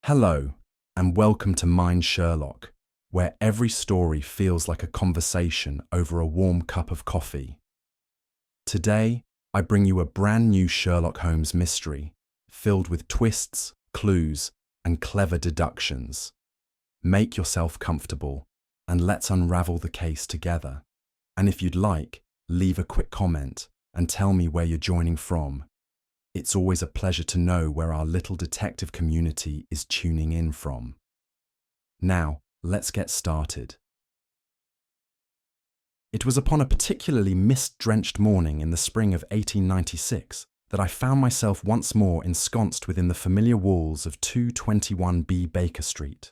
Hello, and welcome to Mind Sherlock, where every story feels like a conversation over a warm cup of coffee. Today, I bring you a brand new Sherlock Holmes mystery, filled with twists, clues, and clever deductions. Make yourself comfortable, and let's unravel the case together. And if you'd like, leave a quick comment and tell me where you're joining from. It's always a pleasure to know where our little detective community is tuning in from. Now, let's get started. It was upon a particularly mist-drenched morning in the spring of 1896 that I found myself once more ensconced within the familiar walls of 221B Baker Street.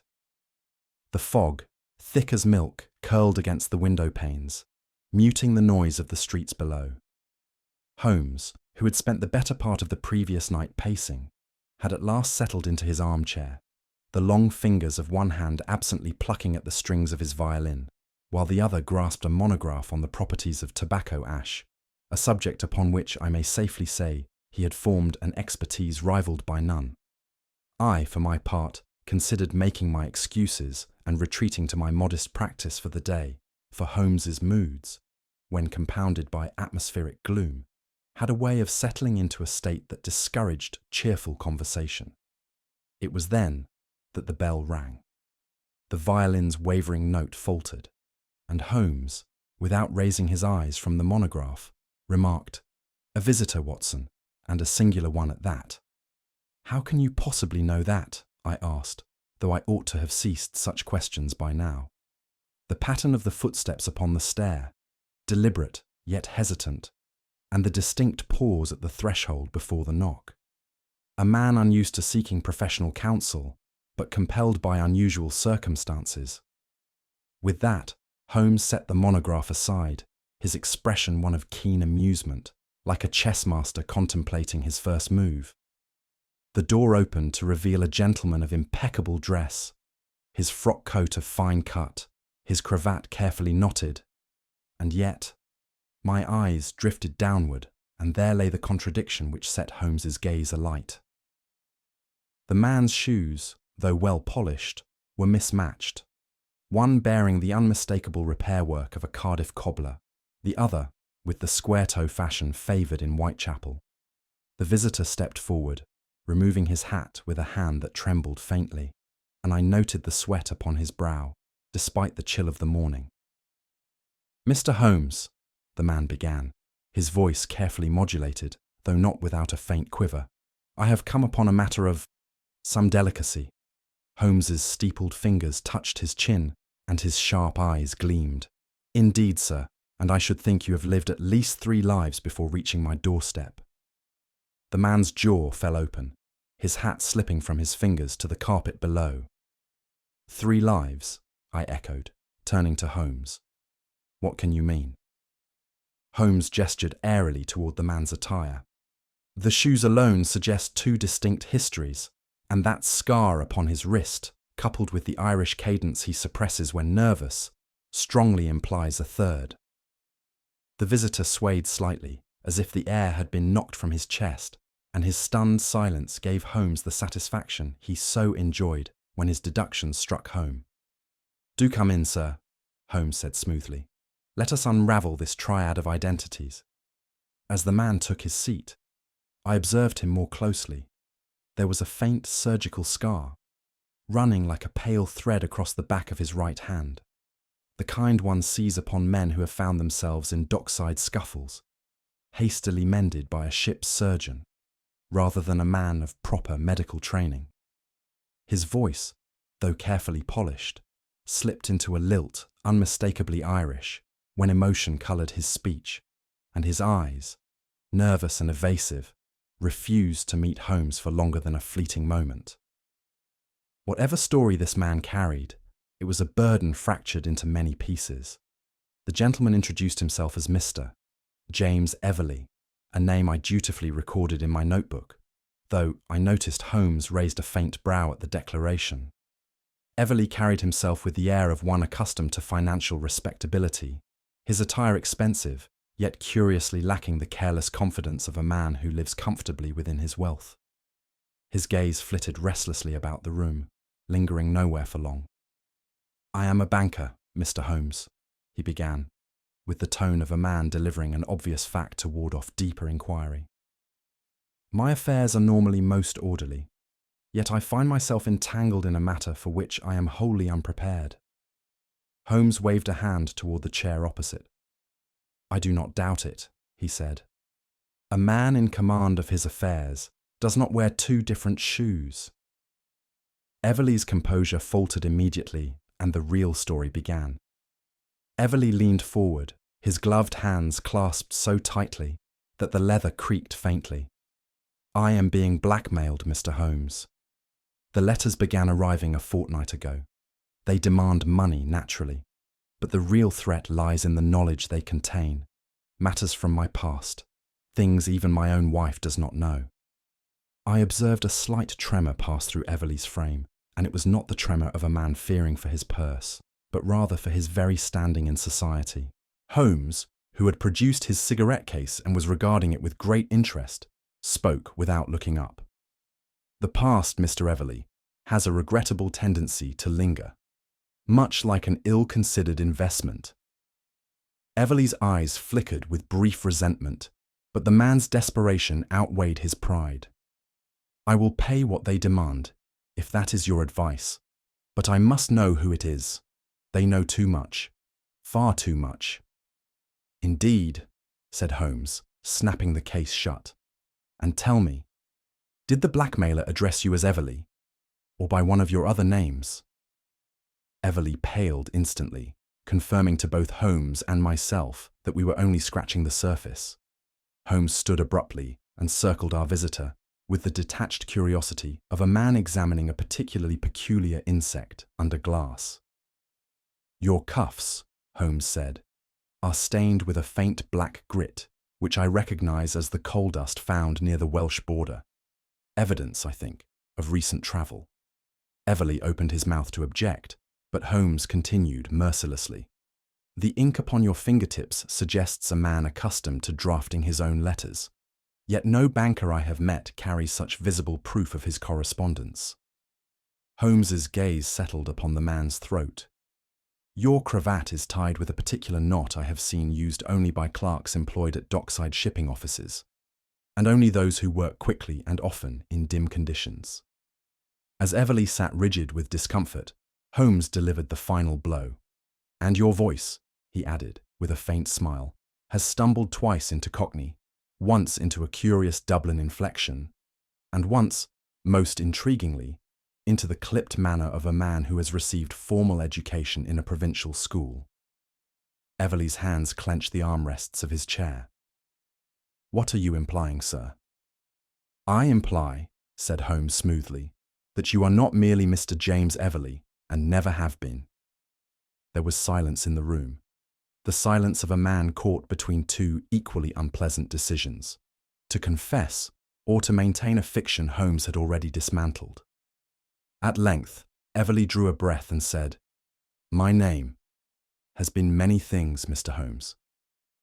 The fog, thick as milk, curled against the window panes, muting the noise of the streets below. Holmes, who had spent the better part of the previous night pacing, had at last settled into his armchair, the long fingers of one hand absently plucking at the strings of his violin, while the other grasped a monograph on the properties of tobacco ash, a subject upon which I may safely say he had formed an expertise rivalled by none. I, for my part, considered making my excuses and retreating to my modest practice for the day, for Holmes's moods, when compounded by atmospheric gloom, had a way of settling into a state that discouraged cheerful conversation. It was then that the bell rang. The violin's wavering note faltered, and Holmes, without raising his eyes from the monograph, remarked, "A visitor, Watson, and a singular one at that." "How can you possibly know that?" I asked, though I ought to have ceased such questions by now. The pattern of the footsteps upon the stair, deliberate yet hesitant, and the distinct pause at the threshold before the knock. A man unused to seeking professional counsel, but compelled by unusual circumstances. With that, Holmes set the monograph aside, his expression one of keen amusement, like a chess master contemplating his first move. The door opened to reveal a gentleman of impeccable dress, his frock coat of fine cut, his cravat carefully knotted, and yet my eyes drifted downward, and there lay the contradiction which set Holmes's gaze alight. The man's shoes, though well polished, were mismatched, one bearing the unmistakable repair work of a Cardiff cobbler, the other with the square-toe fashion favoured in Whitechapel. The visitor stepped forward, removing his hat with a hand that trembled faintly, and I noted the sweat upon his brow, despite the chill of the morning. "Mr. Holmes," the man began, his voice carefully modulated, though not without a faint quiver, "I have come upon a matter of some delicacy." Holmes's steepled fingers touched his chin, and his sharp eyes gleamed. "Indeed, sir, and I should think you have lived at least 3 lives before reaching my doorstep." The man's jaw fell open, his hat slipping from his fingers to the carpet below. "3 lives," I echoed, turning to Holmes. "What can you mean?" Holmes gestured airily toward the man's attire. "The shoes alone suggest 2 distinct histories, and that scar upon his wrist, coupled with the Irish cadence he suppresses when nervous, strongly implies a third." The visitor swayed slightly, as if the air had been knocked from his chest, and his stunned silence gave Holmes the satisfaction he so enjoyed when his deductions struck home. "Do come in, sir," Holmes said smoothly. "Let us unravel this triad of identities." As the man took his seat, I observed him more closely. There was a faint surgical scar, running like a pale thread across the back of his right hand, the kind one sees upon men who have found themselves in dockside scuffles, hastily mended by a ship's surgeon, rather than a man of proper medical training. His voice, though carefully polished, slipped into a lilt unmistakably Irish when emotion coloured his speech, and his eyes, nervous and evasive, refused to meet Holmes for longer than a fleeting moment. Whatever story this man carried, it was a burden fractured into many pieces. The gentleman introduced himself as Mr. James Everley, a name I dutifully recorded in my notebook, though I noticed Holmes raised a faint brow at the declaration. Everley carried himself with the air of one accustomed to financial respectability, his attire expensive, yet curiously lacking the careless confidence of a man who lives comfortably within his wealth. His gaze flitted restlessly about the room, lingering nowhere for long. "I am a banker, Mr. Holmes," he began, with the tone of a man delivering an obvious fact to ward off deeper inquiry. "My affairs are normally most orderly, yet I find myself entangled in a matter for which I am wholly unprepared." Holmes waved a hand toward the chair opposite. "I do not doubt it," he said. "A man in command of his affairs does not wear two different shoes." Everleigh's composure faltered immediately, and the real story began. Everleigh leaned forward, his gloved hands clasped so tightly that the leather creaked faintly. "I am being blackmailed, Mr. Holmes. The letters began arriving a fortnight ago. They demand money, naturally, but the real threat lies in the knowledge they contain, matters from my past, things even my own wife does not know." I observed a slight tremor pass through Everleigh's frame, and it was not the tremor of a man fearing for his purse, but rather for his very standing in society. Holmes, who had produced his cigarette case and was regarding it with great interest, spoke without looking up. "The past, Mr. Everleigh, has a regrettable tendency to linger, much like an ill-considered investment." Everleigh's eyes flickered with brief resentment, but the man's desperation outweighed his pride. "I will pay what they demand, if that is your advice, but I must know who it is. They know too much, far too much." "Indeed," said Holmes, snapping the case shut. "And tell me, did the blackmailer address you as Everleigh, or by one of your other names?" Everleigh paled instantly, confirming to both Holmes and myself that we were only scratching the surface. Holmes stood abruptly and circled our visitor with the detached curiosity of a man examining a particularly peculiar insect under glass. "Your cuffs," Holmes said, "are stained with a faint black grit, which I recognize as the coal dust found near the Welsh border. Evidence, I think, of recent travel." Everleigh opened his mouth to object, but Holmes continued mercilessly. "The ink upon your fingertips suggests a man accustomed to drafting his own letters. Yet no banker I have met carries such visible proof of his correspondence." Holmes's gaze settled upon the man's throat. "Your cravat is tied with a particular knot I have seen used only by clerks employed at dockside shipping offices, and only those who work quickly and often in dim conditions." As Everleigh sat rigid with discomfort, Holmes delivered the final blow. "And your voice," he added, with a faint smile, "has stumbled twice into Cockney, once into a curious Dublin inflection, and once, most intriguingly, into the clipped manner of a man who has received formal education in a provincial school." Everleigh's hands clenched the armrests of his chair. "What are you implying, sir?" "I imply," said Holmes smoothly, "that you are not merely Mr. James Everleigh, and never have been." There was silence in the room, the silence of a man caught between two equally unpleasant decisions: to confess or to maintain a fiction Holmes had already dismantled. At length, Everleigh drew a breath and said, "My name has been many things, Mr. Holmes.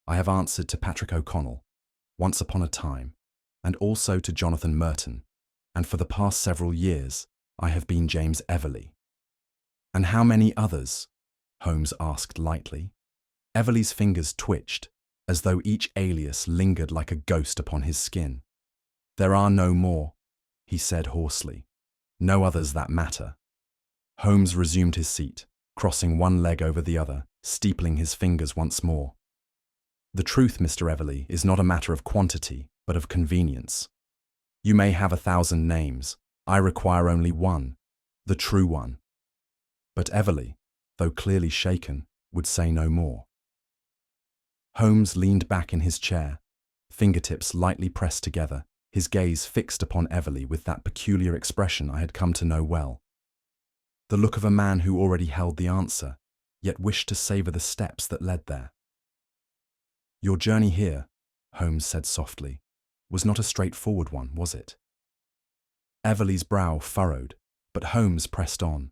I have answered to Patrick O'Connell, once upon a time, and also to Jonathan Merton, and for the past several years I have been James Everleigh." "And how many others?" Holmes asked lightly. Everleigh's fingers twitched, as though each alias lingered like a ghost upon his skin. "There are no more," he said hoarsely. "No others that matter." Holmes resumed his seat, crossing one leg over the other, steepling his fingers once more. "The truth, Mr. Everleigh, is not a matter of quantity, but of convenience. You may have 1,000 names. I require only one, the true one." But Everleigh, though clearly shaken, would say no more. Holmes leaned back in his chair, fingertips lightly pressed together, his gaze fixed upon Everleigh with that peculiar expression I had come to know well. The look of a man who already held the answer, yet wished to savour the steps that led there. "Your journey here," Holmes said softly, "was not a straightforward one, was it?" Everleigh's brow furrowed, but Holmes pressed on.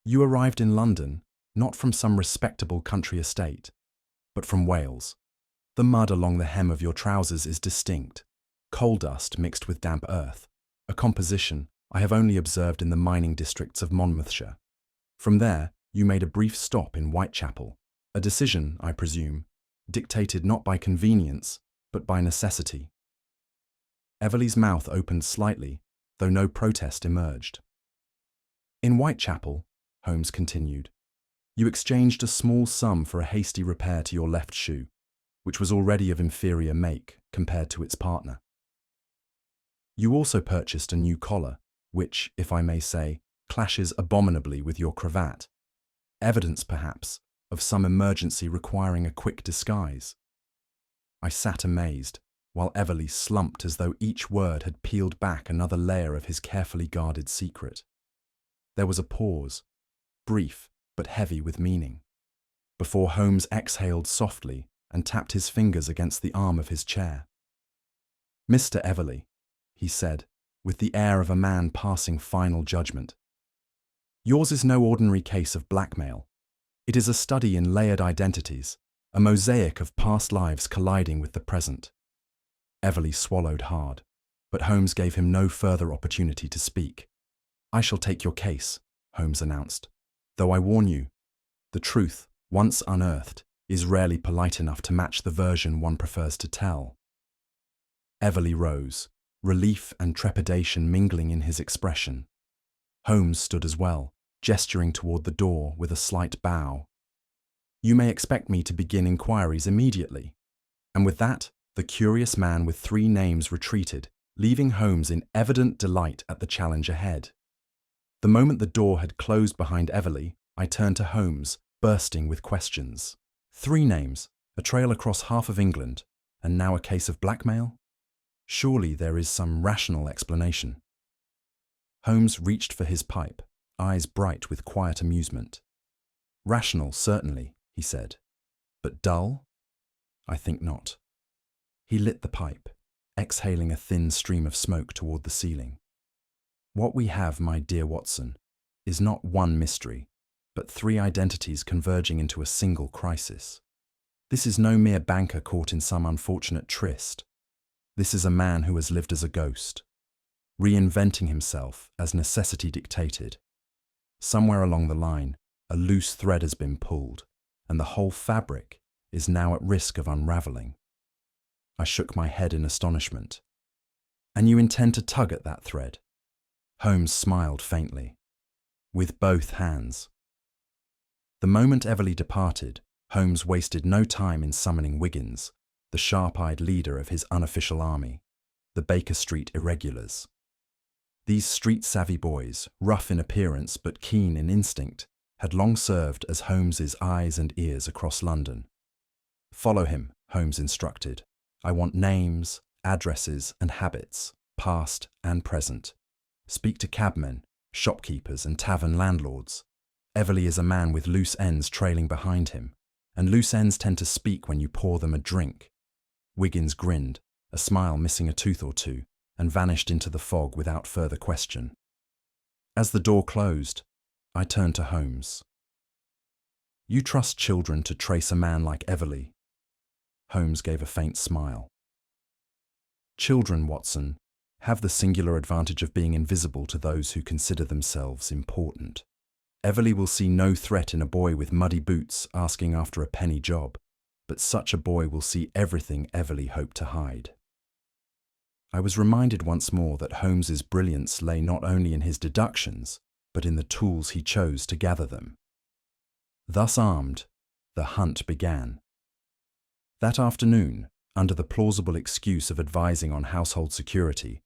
"You arrived in London, not from some respectable country estate, but from Wales. The mud along the hem of your trousers is distinct, coal dust mixed with damp earth, a composition I have only observed in the mining districts of Monmouthshire. From there, you made a brief stop in Whitechapel, a decision, I presume, dictated not by convenience, but by necessity. Everleigh's mouth opened slightly, though no protest emerged. In Whitechapel, Holmes continued, you exchanged a small sum for a hasty repair to your left shoe, which was already of inferior make compared to its partner. You also purchased a new collar, which, if I may say, clashes abominably with your cravat, evidence, perhaps, of some emergency requiring a quick disguise. I sat amazed, while Everleigh slumped as though each word had peeled back another layer of his carefully guarded secret. There was a pause, brief but heavy with meaning, before Holmes exhaled softly and tapped his fingers against the arm of his chair. Mr. Everleigh, he said, with the air of a man passing final judgment. Yours is no ordinary case of blackmail. It is a study in layered identities, a mosaic of past lives colliding with the present. Everleigh swallowed hard, but Holmes gave him no further opportunity to speak. I shall take your case, Holmes announced, though I warn you, the truth, once unearthed, is rarely polite enough to match the version one prefers to tell. Everleigh rose, relief and trepidation mingling in his expression. Holmes stood as well, gesturing toward the door with a slight bow. You may expect me to begin inquiries immediately. And with that, the curious man with 3 names retreated, leaving Holmes in evident delight at the challenge ahead. The moment the door had closed behind Everleigh, I turned to Holmes, bursting with questions. 3 names, a trail across half of England, and now a case of blackmail? Surely there is some rational explanation. Holmes reached for his pipe, eyes bright with quiet amusement. Rational, certainly, he said. But dull? I think not. He lit the pipe, exhaling a thin stream of smoke toward the ceiling. What we have, my dear Watson, is not one mystery, but 3 identities converging into a single crisis. This is no mere banker caught in some unfortunate tryst. This is a man who has lived as a ghost, reinventing himself as necessity dictated. Somewhere along the line, a loose thread has been pulled, and the whole fabric is now at risk of unraveling. I shook my head in astonishment. And you intend to tug at that thread? Holmes smiled faintly. With both hands. The moment Everleigh departed, Holmes wasted no time in summoning Wiggins, the sharp-eyed leader of his unofficial army, the Baker Street Irregulars. These street-savvy boys, rough in appearance but keen in instinct, had long served as Holmes's eyes and ears across London. Follow him, Holmes instructed. I want names, addresses and habits, past and present. Speak to cabmen, shopkeepers and tavern landlords. Everleigh is a man with loose ends trailing behind him, and loose ends tend to speak when you pour them a drink. Wiggins grinned, a smile missing a tooth or two, and vanished into the fog without further question. As the door closed, I turned to Holmes. You trust children to trace a man like Everleigh? Holmes gave a faint smile. Children, Watson, have the singular advantage of being invisible to those who consider themselves important. Everleigh will see no threat in a boy with muddy boots asking after a penny job, but such a boy will see everything Everleigh hoped to hide. I was reminded once more that Holmes's brilliance lay not only in his deductions, but in the tools he chose to gather them. Thus armed, the hunt began. That afternoon, under the plausible excuse of advising on household security,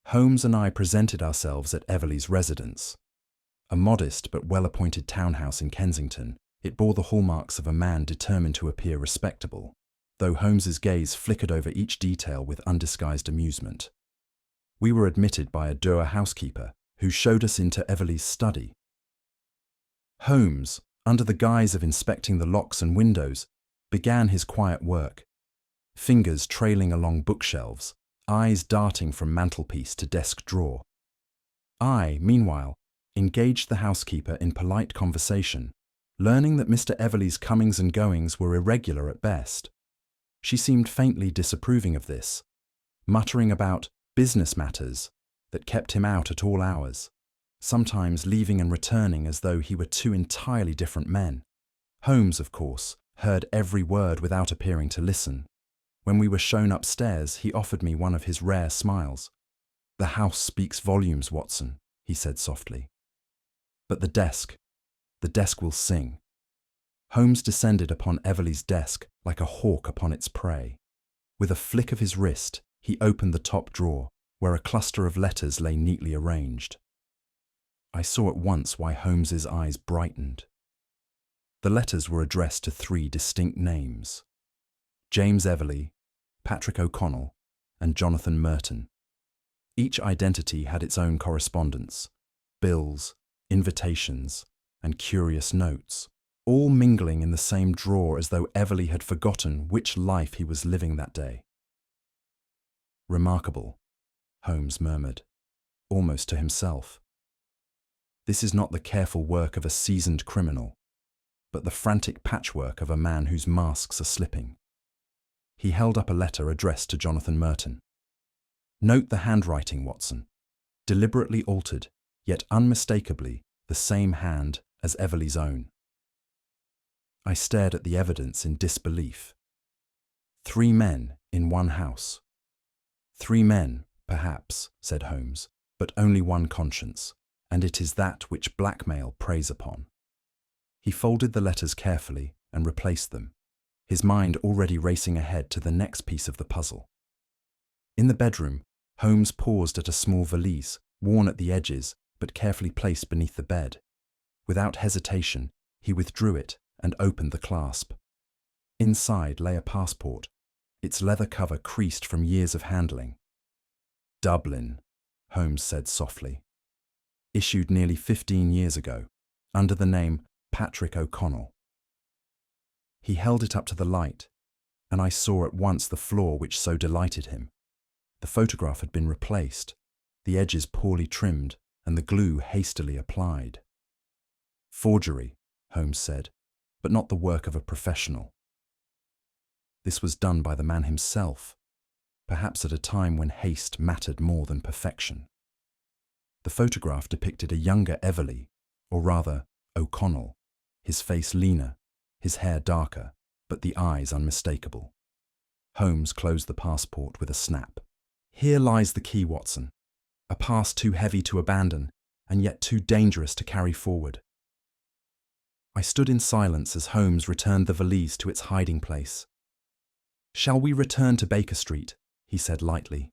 Holmes and I presented ourselves at Everleigh's residence. A modest but well-appointed townhouse in Kensington, it bore the hallmarks of a man determined to appear respectable, though Holmes's gaze flickered over each detail with undisguised amusement. We were admitted by a dour housekeeper, who showed us into Everleigh's study. Holmes, under the guise of inspecting the locks and windows, began his quiet work, fingers trailing along bookshelves, eyes darting from mantelpiece to desk drawer. I, meanwhile, engaged the housekeeper in polite conversation, learning that Mr. Everleigh's comings and goings were irregular at best. She seemed faintly disapproving of this, muttering about business matters, that kept him out at all hours, sometimes leaving and returning as though he were two entirely different men. Holmes, of course, heard every word without appearing to listen. When we were shown upstairs, he offered me one of his rare smiles. "The house speaks volumes, Watson," he said softly. "But the desk will sing." Holmes descended upon Everleigh's desk like a hawk upon its prey. With a flick of his wrist, he opened the top drawer, where a cluster of letters lay neatly arranged. I saw at once why Holmes's eyes brightened. The letters were addressed to three distinct names: James Everleigh, Patrick O'Connell, and Jonathan Merton. Each identity had its own correspondence, bills, invitations, and curious notes, all mingling in the same drawer as though Everleigh had forgotten which life he was living that day. "Remarkable," Holmes murmured, almost to himself. "This is not the careful work of a seasoned criminal, but the frantic patchwork of a man whose masks are slipping." He held up a letter addressed to Jonathan Merton. "Note the handwriting, Watson. Deliberately altered, yet unmistakably the same hand as Everleigh's own." I stared at the evidence in disbelief. 3 men in one house. 3 men, perhaps, said Holmes, but only one conscience, and it is that which blackmail preys upon. He folded the letters carefully and replaced them, his mind already racing ahead to the next piece of the puzzle. In the bedroom, Holmes paused at a small valise, worn at the edges but carefully placed beneath the bed. Without hesitation, he withdrew it and opened the clasp. Inside lay a passport, its leather cover creased from years of handling. "Dublin," Holmes said softly. "Issued nearly 15 years ago, under the name Patrick O'Connell." He held it up to the light, and I saw at once the flaw which so delighted him. The photograph had been replaced, the edges poorly trimmed, and the glue hastily applied. "Forgery," Holmes said, "but not the work of a professional." This was done by the man himself, perhaps at a time when haste mattered more than perfection. The photograph depicted a younger Everleigh, or rather O'Connell, his face leaner, his hair darker, but the eyes unmistakable. Holmes closed the passport with a snap. "Here lies the key, Watson. A past too heavy to abandon, and yet too dangerous to carry forward." I stood in silence as Holmes returned the valise to its hiding place. "Shall we return to Baker Street?" he said lightly.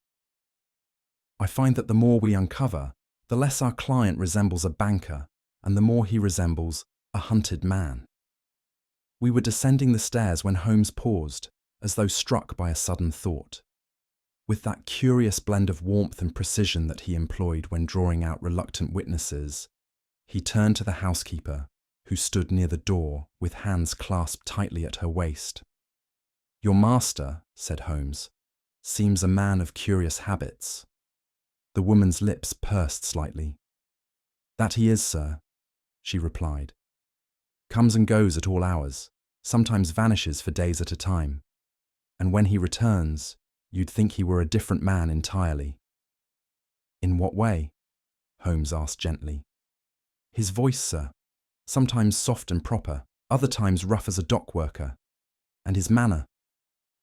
"I find that the more we uncover, the less our client resembles a banker, and the more he resembles a hunted man." We were descending the stairs when Holmes paused, as though struck by a sudden thought. With that curious blend of warmth and precision that he employed when drawing out reluctant witnesses, he turned to the housekeeper, who stood near the door with hands clasped tightly at her waist. "Your master," said Holmes, "seems a man of curious habits." The woman's lips pursed slightly. "That he is, sir," she replied. "Comes and goes at all hours, sometimes vanishes for days at a time. And when he returns, you'd think he were a different man entirely." "In what way?" Holmes asked gently. "His voice, sir. Sometimes soft and proper, other times rough as a dock worker. And his manner.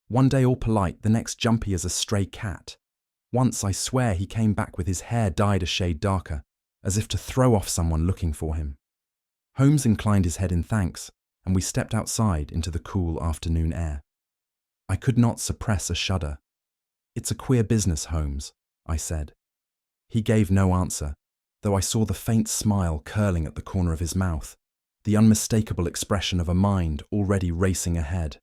One day all polite, the next jumpy as a stray cat. Once, I swear, he came back with his hair dyed a shade darker, as if to throw off someone looking for him." Holmes inclined his head in thanks, and we stepped outside into the cool afternoon air. I could not suppress a shudder. "It's a queer business, Holmes," I said. He gave no answer, though I saw the faint smile curling at the corner of his mouth, the unmistakable expression of a mind already racing ahead.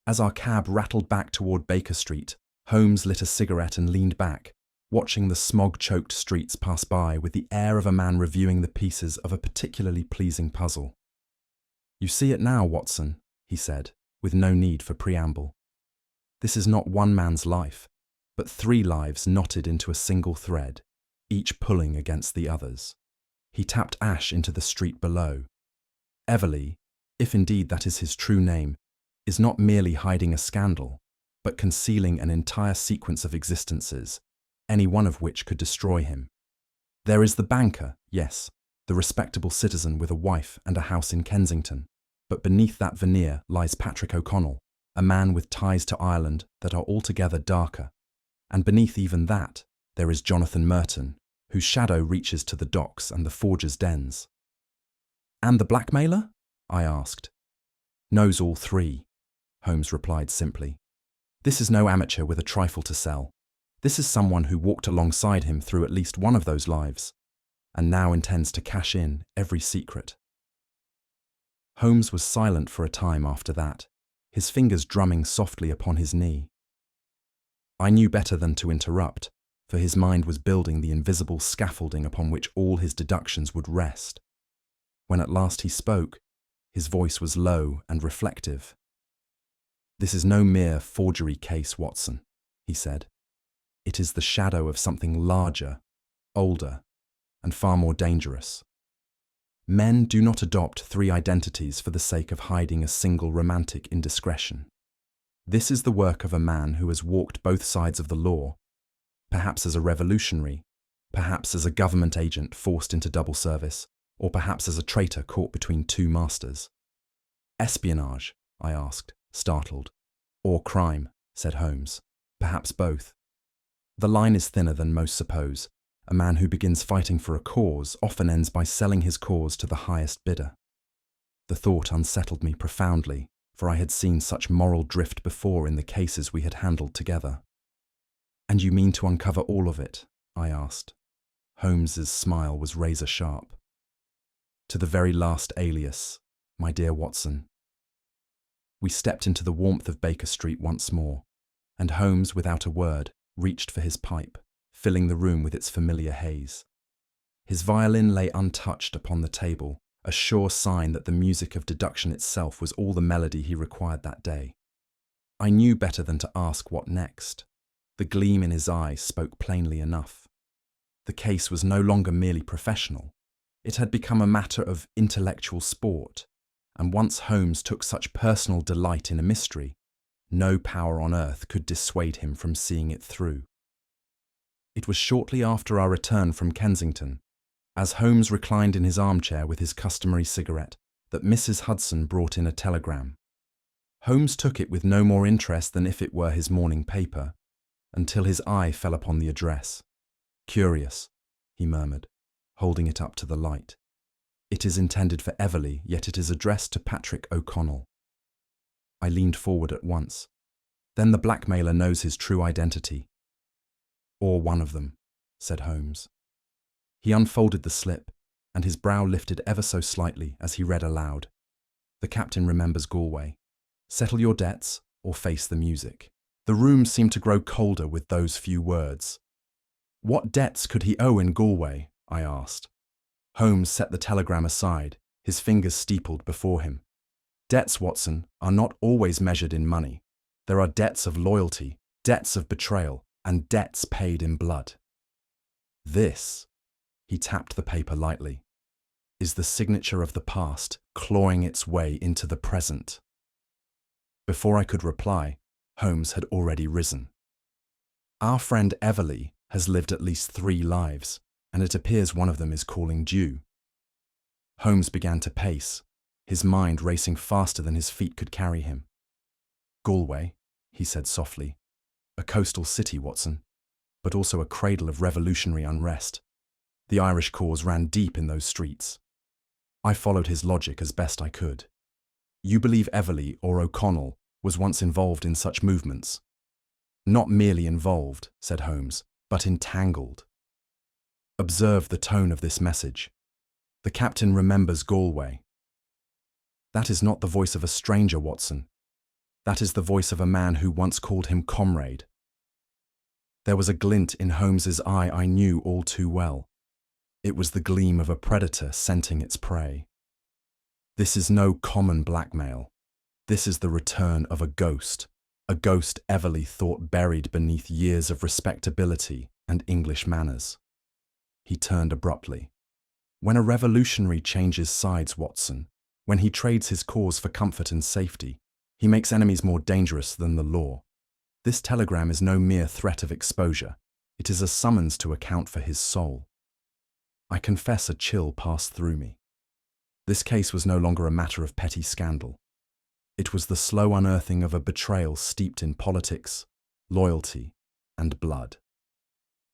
As our cab rattled back toward Baker Street, Holmes lit a cigarette and leaned back, watching the smog-choked streets pass by with the air of a man reviewing the pieces of a particularly pleasing puzzle. "You see it now, Watson," he said, with no need for preamble. "This is not one man's life, but 3 lives knotted into a single thread, each pulling against the others." He tapped ash into the street below. "Everleigh, if indeed that is his true name, is not merely hiding a scandal, but concealing an entire sequence of existences, any one of which could destroy him. There is the banker, yes, the respectable citizen with a wife and a house in Kensington. But beneath that veneer lies Patrick O'Connell, a man with ties to Ireland that are altogether darker. And beneath even that, there is Jonathan Merton, whose shadow reaches to the docks and the forger's dens. And the blackmailer? I asked. Knows all three, Holmes replied simply. This is no amateur with a trifle to sell. This is someone who walked alongside him through at least one of those lives, and now intends to cash in every secret. Holmes was silent for a time after that, his fingers drumming softly upon his knee. I knew better than to interrupt, for his mind was building the invisible scaffolding upon which all his deductions would rest. When at last he spoke, his voice was low and reflective. This is no mere forgery case, Watson, he said. It is the shadow of something larger, older, and far more dangerous. Men do not adopt three identities for the sake of hiding a single romantic indiscretion. This is the work of a man who has walked both sides of the law, perhaps as a revolutionary, perhaps as a government agent forced into double service, or perhaps as a traitor caught between two masters. Espionage, I asked, startled. Or crime, said Holmes. Perhaps both. The line is thinner than most suppose. A man who begins fighting for a cause often ends by selling his cause to the highest bidder. The thought unsettled me profoundly, for I had seen such moral drift before in the cases we had handled together. And you mean to uncover all of it? I asked. Holmes's smile was razor-sharp. To the very last alias, my dear Watson. We stepped into the warmth of Baker Street once more, and Holmes, without a word, reached for his pipe, filling the room with its familiar haze. His violin lay untouched upon the table, a sure sign that the music of deduction itself was all the melody he required that day. I knew better than to ask what next. The gleam in his eye spoke plainly enough. The case was no longer merely professional. It had become a matter of intellectual sport, and once Holmes took such personal delight in a mystery, no power on earth could dissuade him from seeing it through. It was shortly after our return from Kensington, as Holmes reclined in his armchair with his customary cigarette, that Mrs. Hudson brought in a telegram. Holmes took it with no more interest than if it were his morning paper, until his eye fell upon the address. Curious, he murmured, holding it up to the light. It is intended for Everleigh, yet it is addressed to Patrick O'Connell. I leaned forward at once. Then the blackmailer knows his true identity. Or one of them, said Holmes. He unfolded the slip, and his brow lifted ever so slightly as he read aloud. The captain remembers Galway. Settle your debts or face the music. The room seemed to grow colder with those few words. What debts could he owe in Galway? I asked. Holmes set the telegram aside, his fingers steepled before him. Debts, Watson, are not always measured in money. There are debts of loyalty, debts of betrayal, and debts paid in blood. This, he tapped the paper lightly, is the signature of the past clawing its way into the present. Before I could reply, Holmes had already risen. Our friend Everleigh has lived at least 3 lives, and it appears one of them is calling due. Holmes began to pace, his mind racing faster than his feet could carry him. Galway, he said softly. A coastal city, Watson, but also a cradle of revolutionary unrest. The Irish cause ran deep in those streets. I followed his logic as best I could. You believe Everleigh or O'Connell was once involved in such movements? Not merely involved, said Holmes, but entangled. Observe the tone of this message. The captain remembers Galway. That is not the voice of a stranger, Watson. That is the voice of a man who once called him comrade. There was a glint in Holmes's eye I knew all too well. It was the gleam of a predator scenting its prey. This is no common blackmail. This is the return of a ghost Everleigh thought buried beneath years of respectability and English manners. He turned abruptly. When a revolutionary changes sides, Watson, when he trades his cause for comfort and safety, he makes enemies more dangerous than the law. This telegram is no mere threat of exposure. It is a summons to account for his soul. I confess a chill passed through me. This case was no longer a matter of petty scandal. It was the slow unearthing of a betrayal steeped in politics, loyalty, and blood.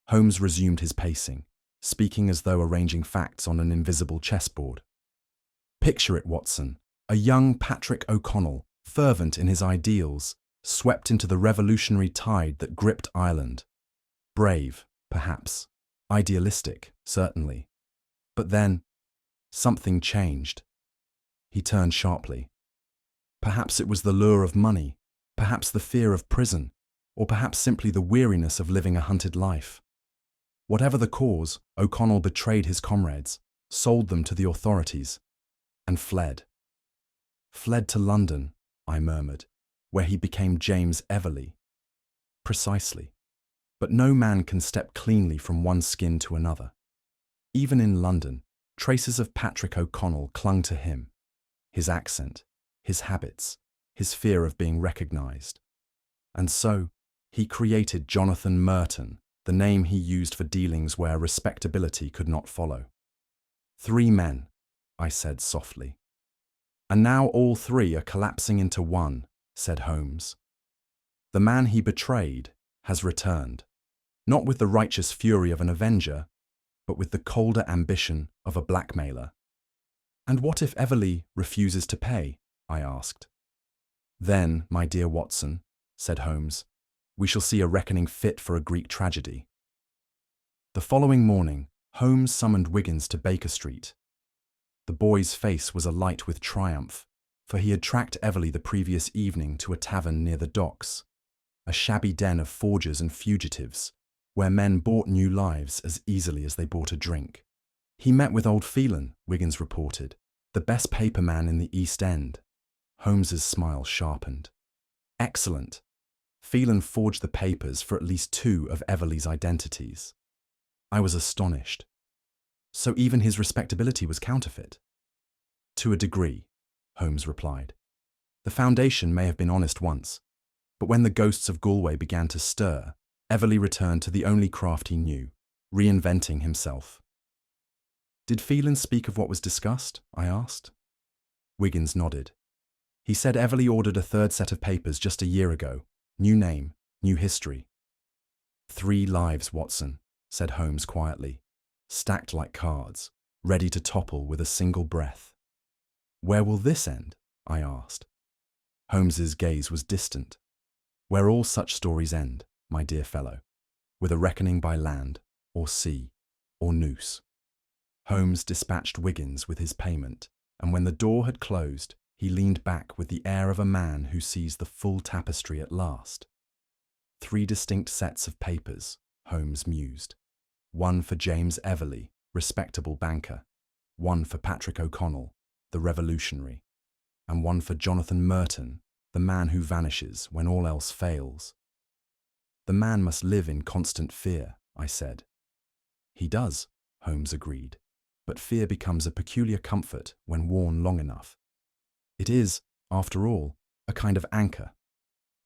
Holmes resumed his pacing, speaking as though arranging facts on an invisible chessboard. Picture it, Watson, a young Patrick O'Connell, fervent in his ideals, swept into the revolutionary tide that gripped Ireland. Brave, perhaps. Idealistic, certainly. But then, something changed. He turned sharply. Perhaps it was the lure of money, perhaps the fear of prison, or perhaps simply the weariness of living a hunted life. Whatever the cause, O'Connell betrayed his comrades, sold them to the authorities, and fled. Fled to London, I murmured, where he became James Everley. Precisely. But no man can step cleanly from one skin to another. Even in London, traces of Patrick O'Connell clung to him. His accent, his habits, his fear of being recognised. And so, he created Jonathan Merton, the name he used for dealings where respectability could not follow. 3 men, I said softly. And now all 3 are collapsing into one, said Holmes. The man he betrayed has returned, not with the righteous fury of an avenger, but with the colder ambition of a blackmailer. And what if Everley refuses to pay? I asked. Then, my dear Watson, said Holmes, we shall see a reckoning fit for a Greek tragedy. The following morning, Holmes summoned Wiggins to Baker Street. The boy's face was alight with triumph, for he had tracked Everley the previous evening to a tavern near the docks, a shabby den of forgers and fugitives, where men bought new lives as easily as they bought a drink. He met with old Phelan, Wiggins reported, the best paperman in the East End. Holmes's smile sharpened. Excellent. Phelan forged the papers for at least 2 of Everley's identities. I was astonished. So even his respectability was counterfeit? To a degree, Holmes replied. The foundation may have been honest once, but when the ghosts of Galway began to stir, Everley returned to the only craft he knew, reinventing himself. Did Phelan speak of what was discussed? I asked. Wiggins nodded. He said Everley ordered a 3rd set of papers just a year ago. New name, new history. 3 lives, Watson, said Holmes quietly, stacked like cards, ready to topple with a single breath. Where will this end? I asked. Holmes's gaze was distant. Where all such stories end, my dear fellow, with a reckoning by land, or sea, or noose. Holmes dispatched Wiggins with his payment, and when the door had closed, he leaned back with the air of a man who sees the full tapestry at last. 3 distinct sets of papers, Holmes mused. 1 for James Everley, respectable banker. 1 for Patrick O'Connell, the revolutionary. And 1 for Jonathan Merton, the man who vanishes when all else fails. The man must live in constant fear, I said. He does, Holmes agreed, but fear becomes a peculiar comfort when worn long enough. It is, after all, a kind of anchor,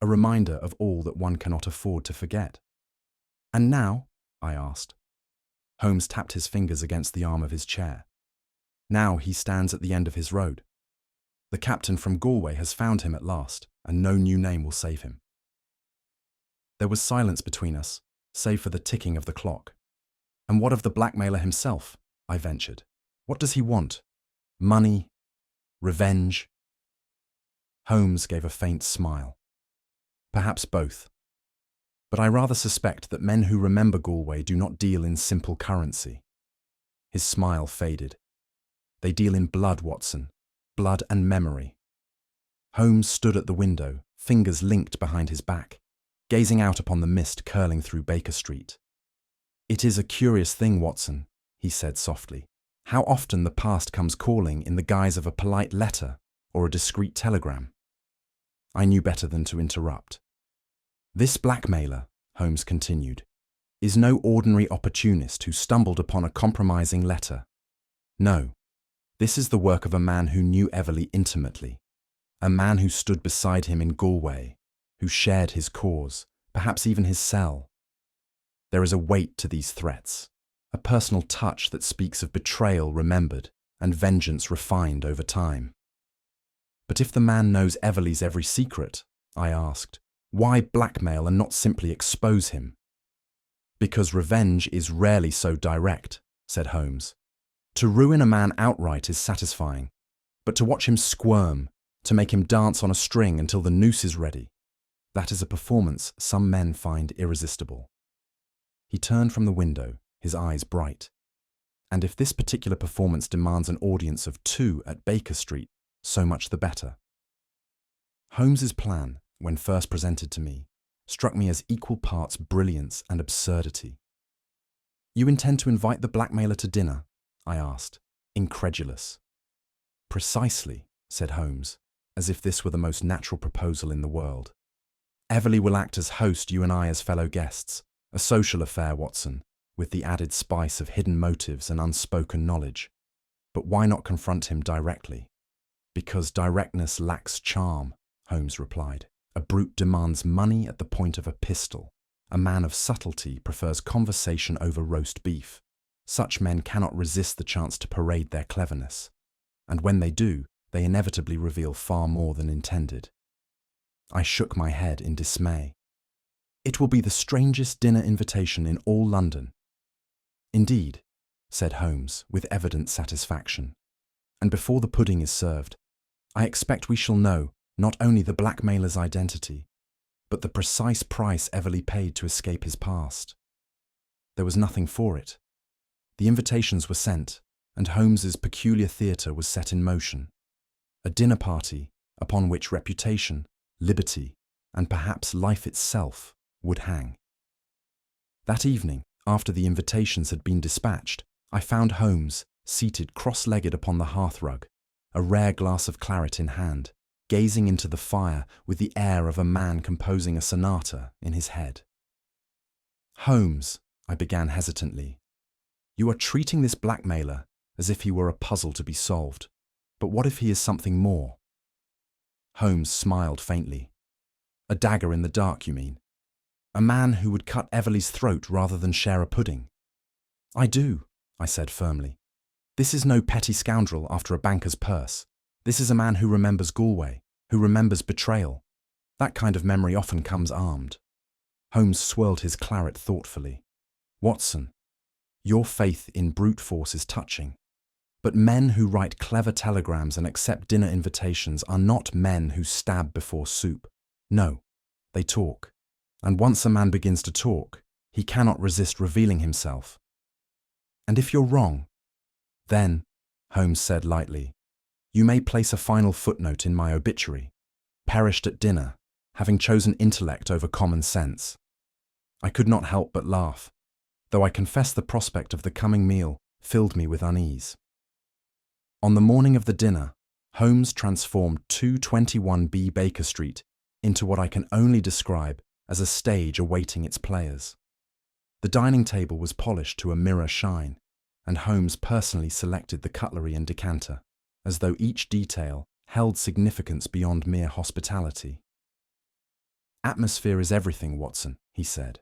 a reminder of all that one cannot afford to forget. And now? I asked. Holmes tapped his fingers against the arm of his chair. Now he stands at the end of his road. The captain from Galway has found him at last, and no new name will save him. There was silence between us, save for the ticking of the clock. And what of the blackmailer himself? I ventured. What does he want? Money? Revenge? Holmes gave a faint smile. Perhaps both. But I rather suspect that men who remember Galway do not deal in simple currency. His smile faded. They deal in blood, Watson. Blood and memory. Holmes stood at the window, fingers linked behind his back, gazing out upon the mist curling through Baker Street. It is a curious thing, Watson, he said softly, how often the past comes calling in the guise of a polite letter or a discreet telegram. I knew better than to interrupt. This blackmailer, Holmes continued, is no ordinary opportunist who stumbled upon a compromising letter. No, this is the work of a man who knew Everley intimately, a man who stood beside him in Galway, who shared his cause, perhaps even his cell. There is a weight to these threats, a personal touch that speaks of betrayal remembered and vengeance refined over time. But if the man knows Everleigh's every secret, I asked, why blackmail and not simply expose him? Because revenge is rarely so direct, said Holmes. To ruin a man outright is satisfying, but to watch him squirm, to make him dance on a string until the noose is ready, that is a performance some men find irresistible. He turned from the window, his eyes bright. And if this particular performance demands an audience of 2 at Baker Street, so much the better. Holmes's plan, when first presented to me, struck me as equal parts brilliance and absurdity. You intend to invite the blackmailer to dinner? I asked, incredulous. Precisely, said Holmes, as if this were the most natural proposal in the world. Everleigh will act as host, you and I as fellow guests. A social affair, Watson, with the added spice of hidden motives and unspoken knowledge. But why not confront him directly? Because directness lacks charm, Holmes replied. A brute demands money at the point of a pistol. A man of subtlety prefers conversation over roast beef. Such men cannot resist the chance to parade their cleverness. And when they do, they inevitably reveal far more than intended. I shook my head in dismay. It will be the strangest dinner invitation in all London. Indeed, said Holmes with evident satisfaction. And before the pudding is served, I expect we shall know not only the blackmailer's identity, but the precise price Everleigh paid to escape his past. There was nothing for it. The invitations were sent, and Holmes's peculiar theatre was set in motion. A dinner party upon which reputation, liberty, and perhaps life itself would hang. That evening, after the invitations had been dispatched, I found Holmes seated cross-legged upon the hearthrug, a rare glass of claret in hand, gazing into the fire with the air of a man composing a sonata in his head. Holmes, I began hesitantly, you are treating this blackmailer as if he were a puzzle to be solved. But what if he is something more? Holmes smiled faintly. A dagger in the dark, you mean? A man who would cut Everleigh's throat rather than share a pudding? I do, I said firmly. This is no petty scoundrel after a banker's purse. This is a man who remembers Galway, who remembers betrayal. That kind of memory often comes armed. Holmes swirled his claret thoughtfully. Watson, your faith in brute force is touching. But men who write clever telegrams and accept dinner invitations are not men who stab before soup. No, they talk. And once a man begins to talk, he cannot resist revealing himself. And if you're wrong, then, Holmes said lightly, you may place a final footnote in my obituary. Perished at dinner, having chosen intellect over common sense. I could not help but laugh, though I confess the prospect of the coming meal filled me with unease. On the morning of the dinner, Holmes transformed 221B Baker Street into what I can only describe as a stage awaiting its players. The dining table was polished to a mirror shine, and Holmes personally selected the cutlery and decanter, as though each detail held significance beyond mere hospitality. Atmosphere is everything, Watson, he said.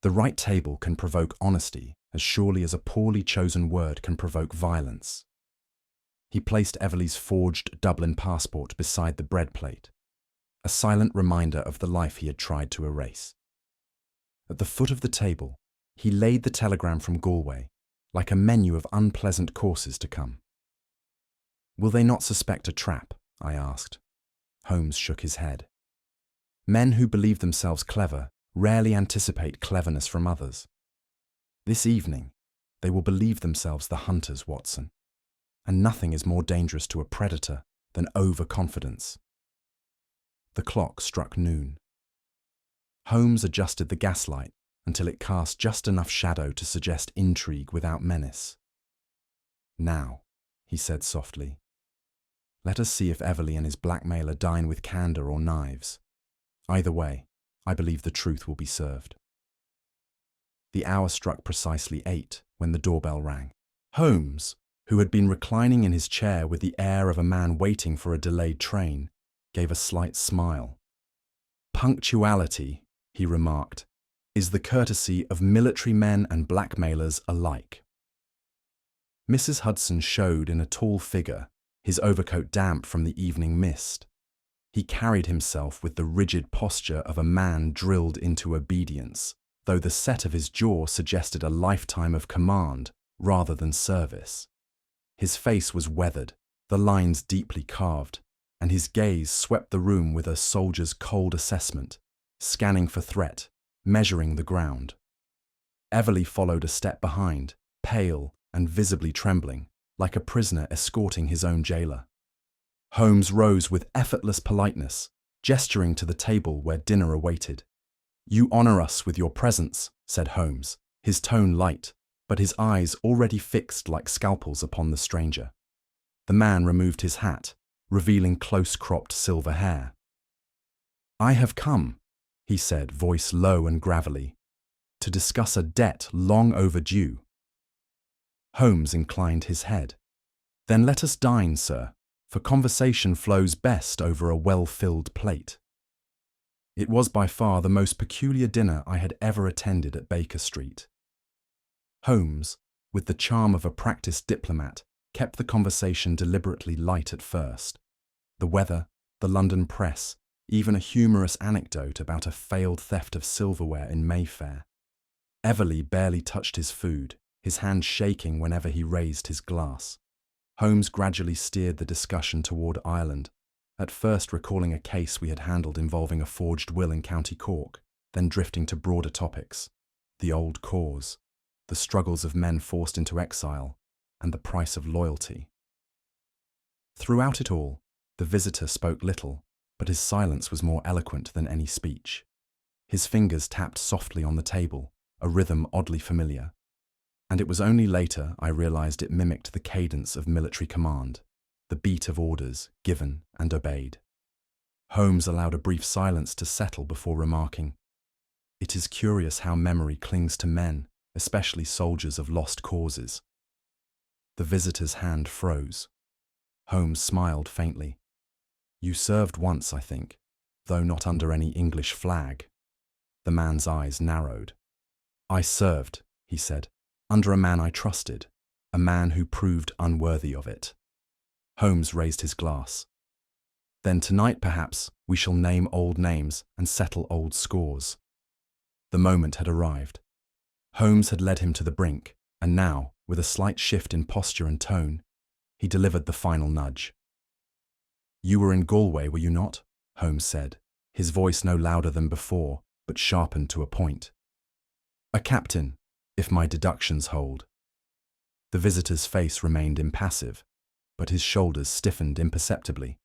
The right table can provoke honesty as surely as a poorly chosen word can provoke violence. He placed Everleigh's forged Dublin passport beside the bread plate, a silent reminder of the life he had tried to erase. At the foot of the table, he laid the telegram from Galway, like a menu of unpleasant courses to come. Will they not suspect a trap? I asked. Holmes shook his head. Men who believe themselves clever rarely anticipate cleverness from others. This evening, they will believe themselves the hunters, Watson. And nothing is more dangerous to a predator than overconfidence. The clock struck noon. Holmes adjusted the gaslight until it cast just enough shadow to suggest intrigue without menace. Now, he said softly, let us see if Everleigh and his blackmailer dine with candour or knives. Either way, I believe the truth will be served. The hour struck precisely 8 when the doorbell rang. Holmes, who had been reclining in his chair with the air of a man waiting for a delayed train, gave a slight smile. Punctuality, he remarked, is the courtesy of military men and blackmailers alike. Mrs. Hudson showed in a tall figure, his overcoat damp from the evening mist. He carried himself with the rigid posture of a man drilled into obedience, though the set of his jaw suggested a lifetime of command rather than service. His face was weathered, the lines deeply carved, and his gaze swept the room with a soldier's cold assessment, scanning for threat, measuring the ground. Everly followed a step behind, pale and visibly trembling, like a prisoner escorting his own jailer. Holmes rose with effortless politeness, gesturing to the table where dinner awaited. "You honor us with your presence," said Holmes, his tone light, but his eyes already fixed like scalpels upon the stranger. The man removed his hat, revealing close-cropped silver hair. "I have come," he said, voice low and gravelly, "to discuss a debt long overdue." Holmes inclined his head. "Then let us dine, sir, for conversation flows best over a well-filled plate." It was by far the most peculiar dinner I had ever attended at Baker Street. Holmes, with the charm of a practiced diplomat, kept the conversation deliberately light at first. The weather, the London press, even a humorous anecdote about a failed theft of silverware in Mayfair. Everly barely touched his food, his hand shaking whenever he raised his glass. Holmes gradually steered the discussion toward Ireland, at first recalling a case we had handled involving a forged will in County Cork, then drifting to broader topics: the old cause, the struggles of men forced into exile, and the price of loyalty. Throughout it all, the visitor spoke little, but his silence was more eloquent than any speech. His fingers tapped softly on the table, a rhythm oddly familiar, and it was only later I realized it mimicked the cadence of military command, the beat of orders given and obeyed. Holmes allowed a brief silence to settle before remarking, "It is curious how memory clings to men, especially soldiers of lost causes." The visitor's hand froze. Holmes smiled faintly. "You served once, I think, though not under any English flag." The man's eyes narrowed. "I served," he said, "under a man I trusted, a man who proved unworthy of it." Holmes raised his glass. "Then tonight, perhaps, we shall name old names and settle old scores." The moment had arrived. Holmes had led him to the brink, and now, with a slight shift in posture and tone, he delivered the final nudge. "You were in Galway, were you not?" Holmes said, his voice no louder than before, but sharpened to a point. "A captain, if my deductions hold." The visitor's face remained impassive, but his shoulders stiffened imperceptibly,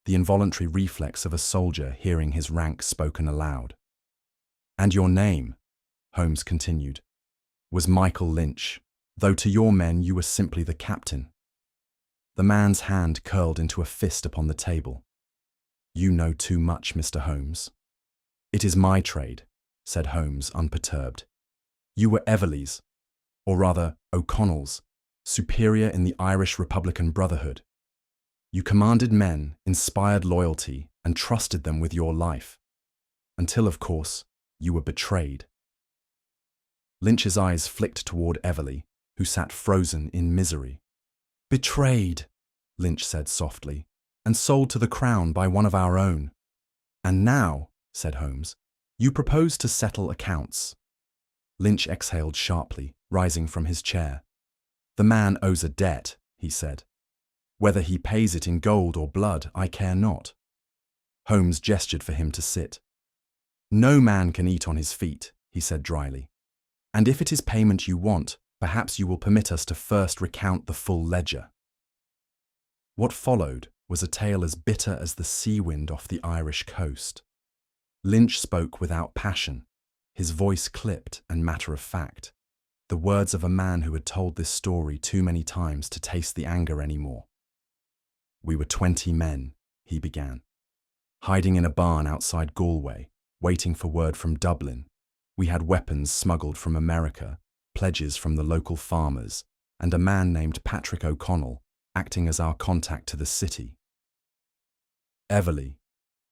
the involuntary reflex of a soldier hearing his rank spoken aloud. "And your name," Holmes continued, "was Michael Lynch, though to your men you were simply the captain." The man's hand curled into a fist upon the table. "You know too much, Mr. Holmes." "It is my trade," said Holmes, unperturbed. "You were Everly's, or rather O'Connell's, superior in the Irish Republican Brotherhood. You commanded men, inspired loyalty, and trusted them with your life. Until, of course, you were betrayed." Lynch's eyes flicked toward Everly, who sat frozen in misery. "Betrayed," Lynch said softly, "and sold to the Crown by one of our own." "And now," said Holmes, "you propose to settle accounts." Lynch exhaled sharply, rising from his chair. "The man owes a debt," he said. "Whether he pays it in gold or blood, I care not." Holmes gestured for him to sit. "No man can eat on his feet," he said dryly. "And if it is payment you want, perhaps you will permit us to first recount the full ledger." What followed was a tale as bitter as the sea wind off the Irish coast. Lynch spoke without passion, his voice clipped and matter-of-fact, the words of a man who had told this story too many times to taste the anger anymore. "We were 20 men," he began, "hiding in a barn outside Galway, waiting for word from Dublin. We had weapons smuggled from America, pledges from the local farmers, and a man named Patrick O'Connell acting as our contact to the city." Everly,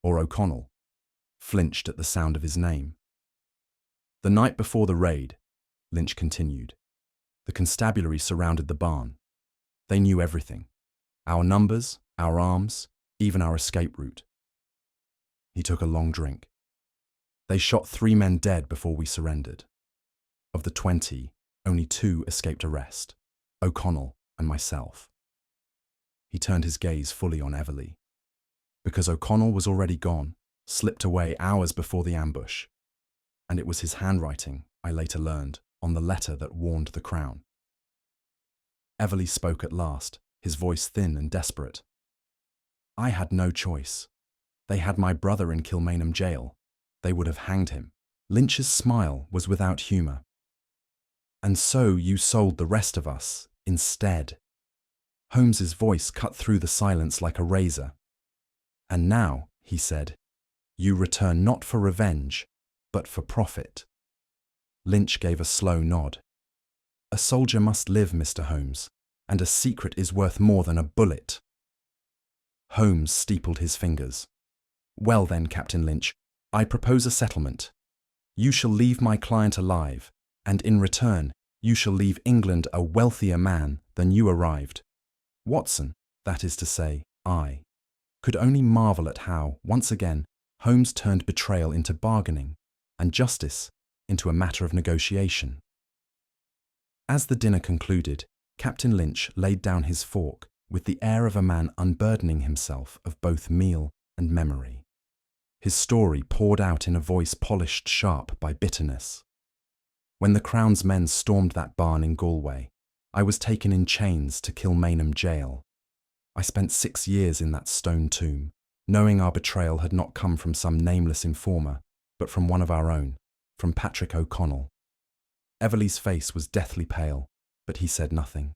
or O'Connell, flinched at the sound of his name. The night before the raid, Lynch continued, the constabulary surrounded the barn. They knew everything. Our numbers, our arms, even our escape route. He took a long drink. They shot 3 men dead before we surrendered. Of the 20, only 2 escaped arrest, O'Connell and myself. He turned his gaze fully on Everly. Because O'Connell was already gone, slipped away hours before the ambush. And it was his handwriting, I later learned, on the letter that warned the Crown. Everly spoke at last, his voice thin and desperate. I had no choice. They had my brother in Kilmainham jail. They would have hanged him. Lynch's smile was without humour. And so you sold the rest of us, instead. Holmes's voice cut through the silence like a razor. And now, he said, you return not for revenge, but for profit. Lynch gave a slow nod. A soldier must live, Mr. Holmes, and a secret is worth more than a bullet. Holmes steepled his fingers. Well then, Captain Lynch, I propose a settlement. You shall leave my client alive, and in return, you shall leave England a wealthier man than you arrived. Watson, that is to say, I, could only marvel at how, once again, Holmes turned betrayal into bargaining, and justice into a matter of negotiation. As the dinner concluded, Captain Lynch laid down his fork with the air of a man unburdening himself of both meal and memory. His story poured out in a voice polished sharp by bitterness. When the Crown's men stormed that barn in Galway, I was taken in chains to Kilmainham jail. I spent 6 years in that stone tomb, knowing our betrayal had not come from some nameless informer, but from one of our own, from Patrick O'Connell. Everly's face was deathly pale, but he said nothing.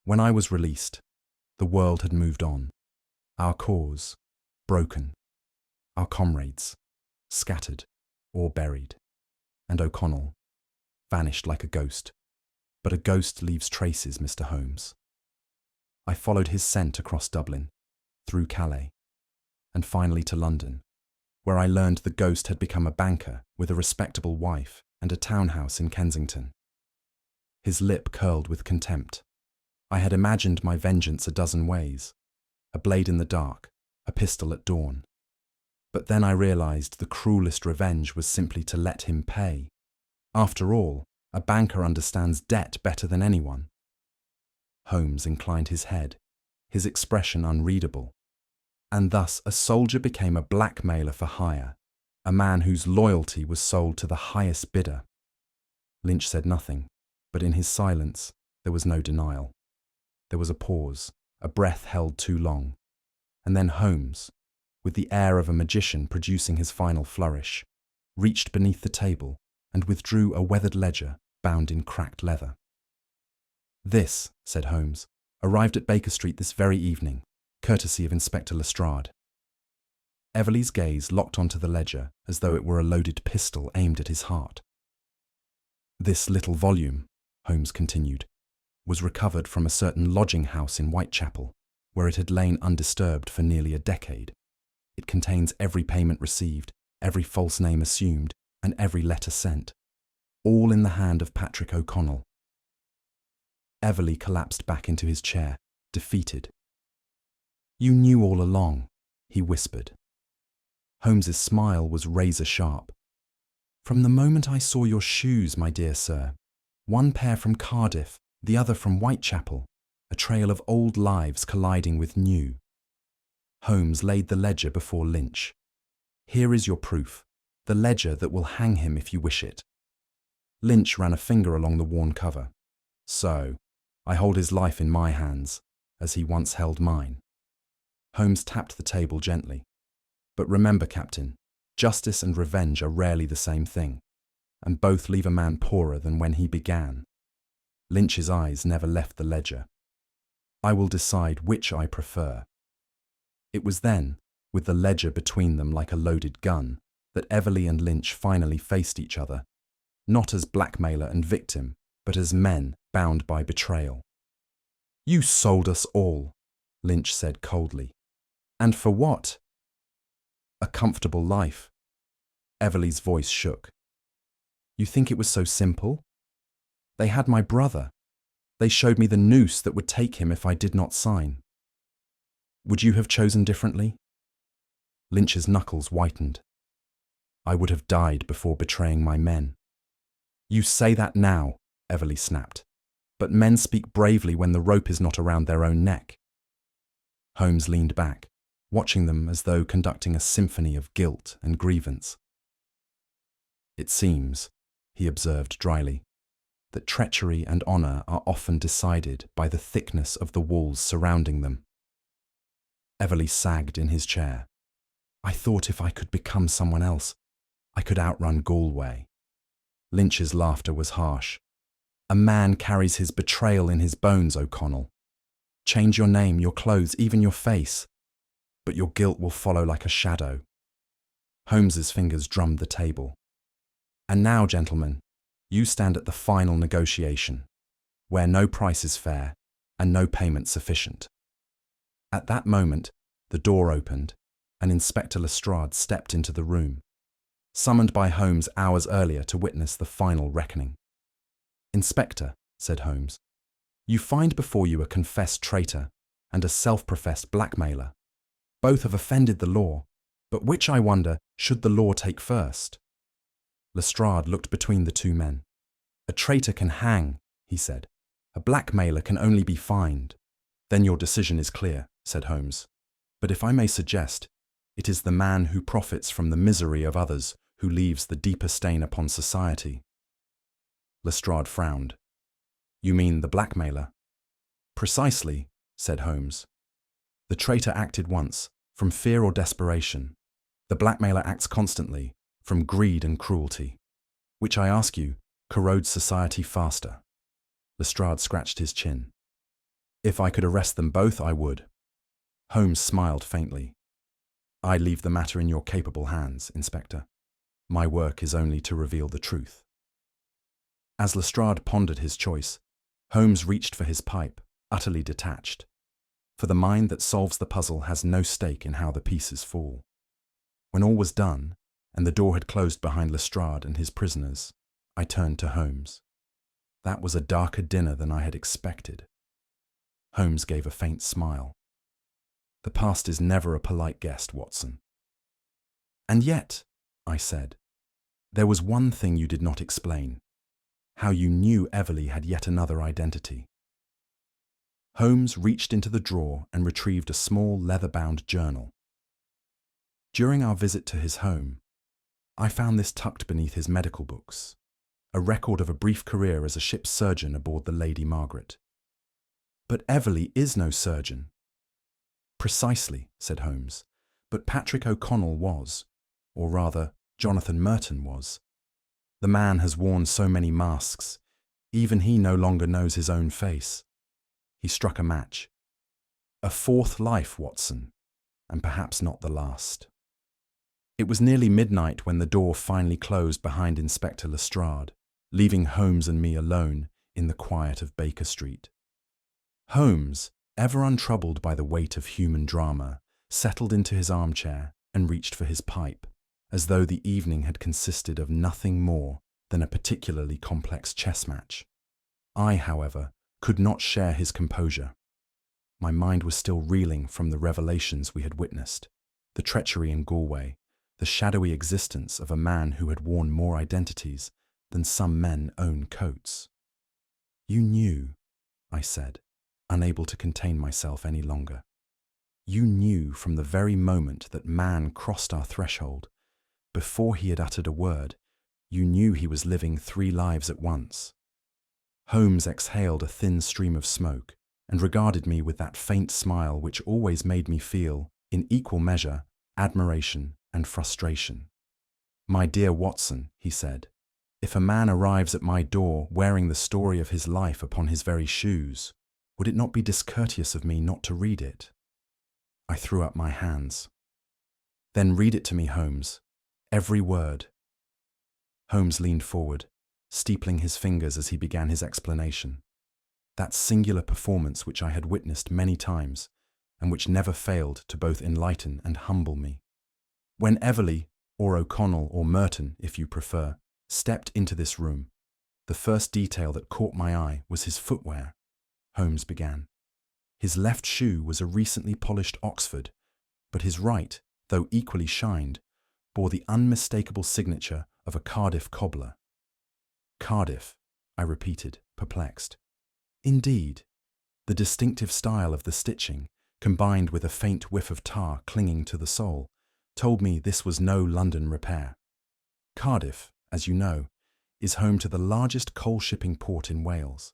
When I was released, the world had moved on. Our cause, broken. Our comrades, scattered or buried. And O'Connell, vanished like a ghost. But a ghost leaves traces, Mr. Holmes. I followed his scent across Dublin, through Calais, and finally to London, where I learned the ghost had become a banker with a respectable wife and a townhouse in Kensington. His lip curled with contempt. I had imagined my vengeance a dozen ways, a blade in the dark, a pistol at dawn. But then I realised the cruelest revenge was simply to let him pay. After all, a banker understands debt better than anyone. Holmes inclined his head, his expression unreadable. And thus a soldier became a blackmailer for hire, a man whose loyalty was sold to the highest bidder. Lynch said nothing, but in his silence there was no denial. There was a pause, a breath held too long, and then Holmes, with the air of a magician producing his final flourish, reached beneath the table and withdrew a weathered ledger bound in cracked leather. This, said Holmes, arrived at Baker Street this very evening, courtesy of Inspector Lestrade. Everly's gaze locked onto the ledger as though it were a loaded pistol aimed at his heart. This little volume, Holmes continued, was recovered from a certain lodging house in Whitechapel, where it had lain undisturbed for nearly a decade. It contains every payment received, every false name assumed, and every letter sent, all in the hand of Patrick O'Connell. Everly collapsed back into his chair, defeated. You knew all along, he whispered. Holmes's smile was razor-sharp. From the moment I saw your shoes, my dear sir, one pair from Cardiff, the other from Whitechapel, a trail of old lives colliding with new. Holmes laid the ledger before Lynch. Here is your proof, the ledger that will hang him if you wish it. Lynch ran a finger along the worn cover. So, I hold his life in my hands, as he once held mine. Holmes tapped the table gently. But remember, Captain, justice and revenge are rarely the same thing, and both leave a man poorer than when he began. Lynch's eyes never left the ledger. I will decide which I prefer. It was then, with the ledger between them like a loaded gun, that Everly and Lynch finally faced each other, not as blackmailer and victim, but as men bound by betrayal. You sold us all, Lynch said coldly. And for what? A comfortable life. Everly's voice shook. You think it was so simple? They had my brother. They showed me the noose that would take him if I did not sign. Would you have chosen differently? Lynch's knuckles whitened. I would have died before betraying my men. You say that now, Everly snapped. But men speak bravely when the rope is not around their own neck. Holmes leaned back, watching them as though conducting a symphony of guilt and grievance. It seems, he observed dryly, that treachery and honour are often decided by the thickness of the walls surrounding them. Everly sagged in his chair. I thought if I could become someone else, I could outrun Galway. Lynch's laughter was harsh. A man carries his betrayal in his bones, O'Connell. Change your name, your clothes, even your face, but your guilt will follow like a shadow. Holmes's fingers drummed the table. And now, gentlemen, you stand at the final negotiation, where no price is fair and no payment sufficient. At that moment, the door opened, and Inspector Lestrade stepped into the room, summoned by Holmes hours earlier to witness the final reckoning. Inspector, said Holmes, you find before you a confessed traitor and a self-professed blackmailer. Both have offended the law, but which, I wonder, should the law take first? Lestrade looked between the two men. A traitor can hang, he said. A blackmailer can only be fined. Then your decision is clear, said Holmes. But if I may suggest, it is the man who profits from the misery of others who leaves the deeper stain upon society. Lestrade frowned. You mean the blackmailer? Precisely, said Holmes. The traitor acted once, from fear or desperation. The blackmailer acts constantly, from greed and cruelty. Which, I ask you, corrodes society faster? Lestrade scratched his chin. If I could arrest them both, I would. Holmes smiled faintly. I leave the matter in your capable hands, Inspector. My work is only to reveal the truth. As Lestrade pondered his choice, Holmes reached for his pipe, utterly detached. For the mind that solves the puzzle has no stake in how the pieces fall. When all was done, and the door had closed behind Lestrade and his prisoners, I turned to Holmes. That was a darker dinner than I had expected. Holmes gave a faint smile. The past is never a polite guest, Watson. And yet, I said, there was one thing you did not explain. How you knew Everly had yet another identity. Holmes reached into the drawer and retrieved a small leather-bound journal. During our visit to his home, I found this tucked beneath his medical books, a record of a brief career as a ship's surgeon aboard the Lady Margaret. But Everly is no surgeon. Precisely, said Holmes, but Patrick O'Connell was, or rather, Jonathan Merton was. The man has worn so many masks, even he no longer knows his own face. He struck a match. A fourth life, Watson, and perhaps not the last. It was nearly midnight when the door finally closed behind Inspector Lestrade, leaving Holmes and me alone in the quiet of Baker Street. Holmes, ever untroubled by the weight of human drama, settled into his armchair and reached for his pipe, as though the evening had consisted of nothing more than a particularly complex chess match. I, however, could not share his composure. My mind was still reeling from the revelations we had witnessed, the treachery in Galway, the shadowy existence of a man who had worn more identities than some men own coats. You knew, I said, unable to contain myself any longer. You knew from the very moment that man crossed our threshold, before he had uttered a word, you knew he was living 3 lives at once. Holmes exhaled a thin stream of smoke and regarded me with that faint smile which always made me feel, in equal measure, admiration and frustration. My dear Watson, he said, if a man arrives at my door wearing the story of his life upon his very shoes, would it not be discourteous of me not to read it? I threw up my hands. Then read it to me, Holmes. Every word. Holmes leaned forward, steepling his fingers as he began his explanation. That singular performance which I had witnessed many times, and which never failed to both enlighten and humble me. When Everly, or O'Connell, or Merton, if you prefer, stepped into this room. The first detail that caught my eye was his footwear, Holmes began. His left shoe was a recently polished Oxford, but his right, though equally shined, bore the unmistakable signature of a Cardiff cobbler. Cardiff, I repeated, perplexed. Indeed. The distinctive style of the stitching, combined with a faint whiff of tar clinging to the sole, told me this was no London repair. Cardiff, as you know, is home to the largest coal-shipping port in Wales.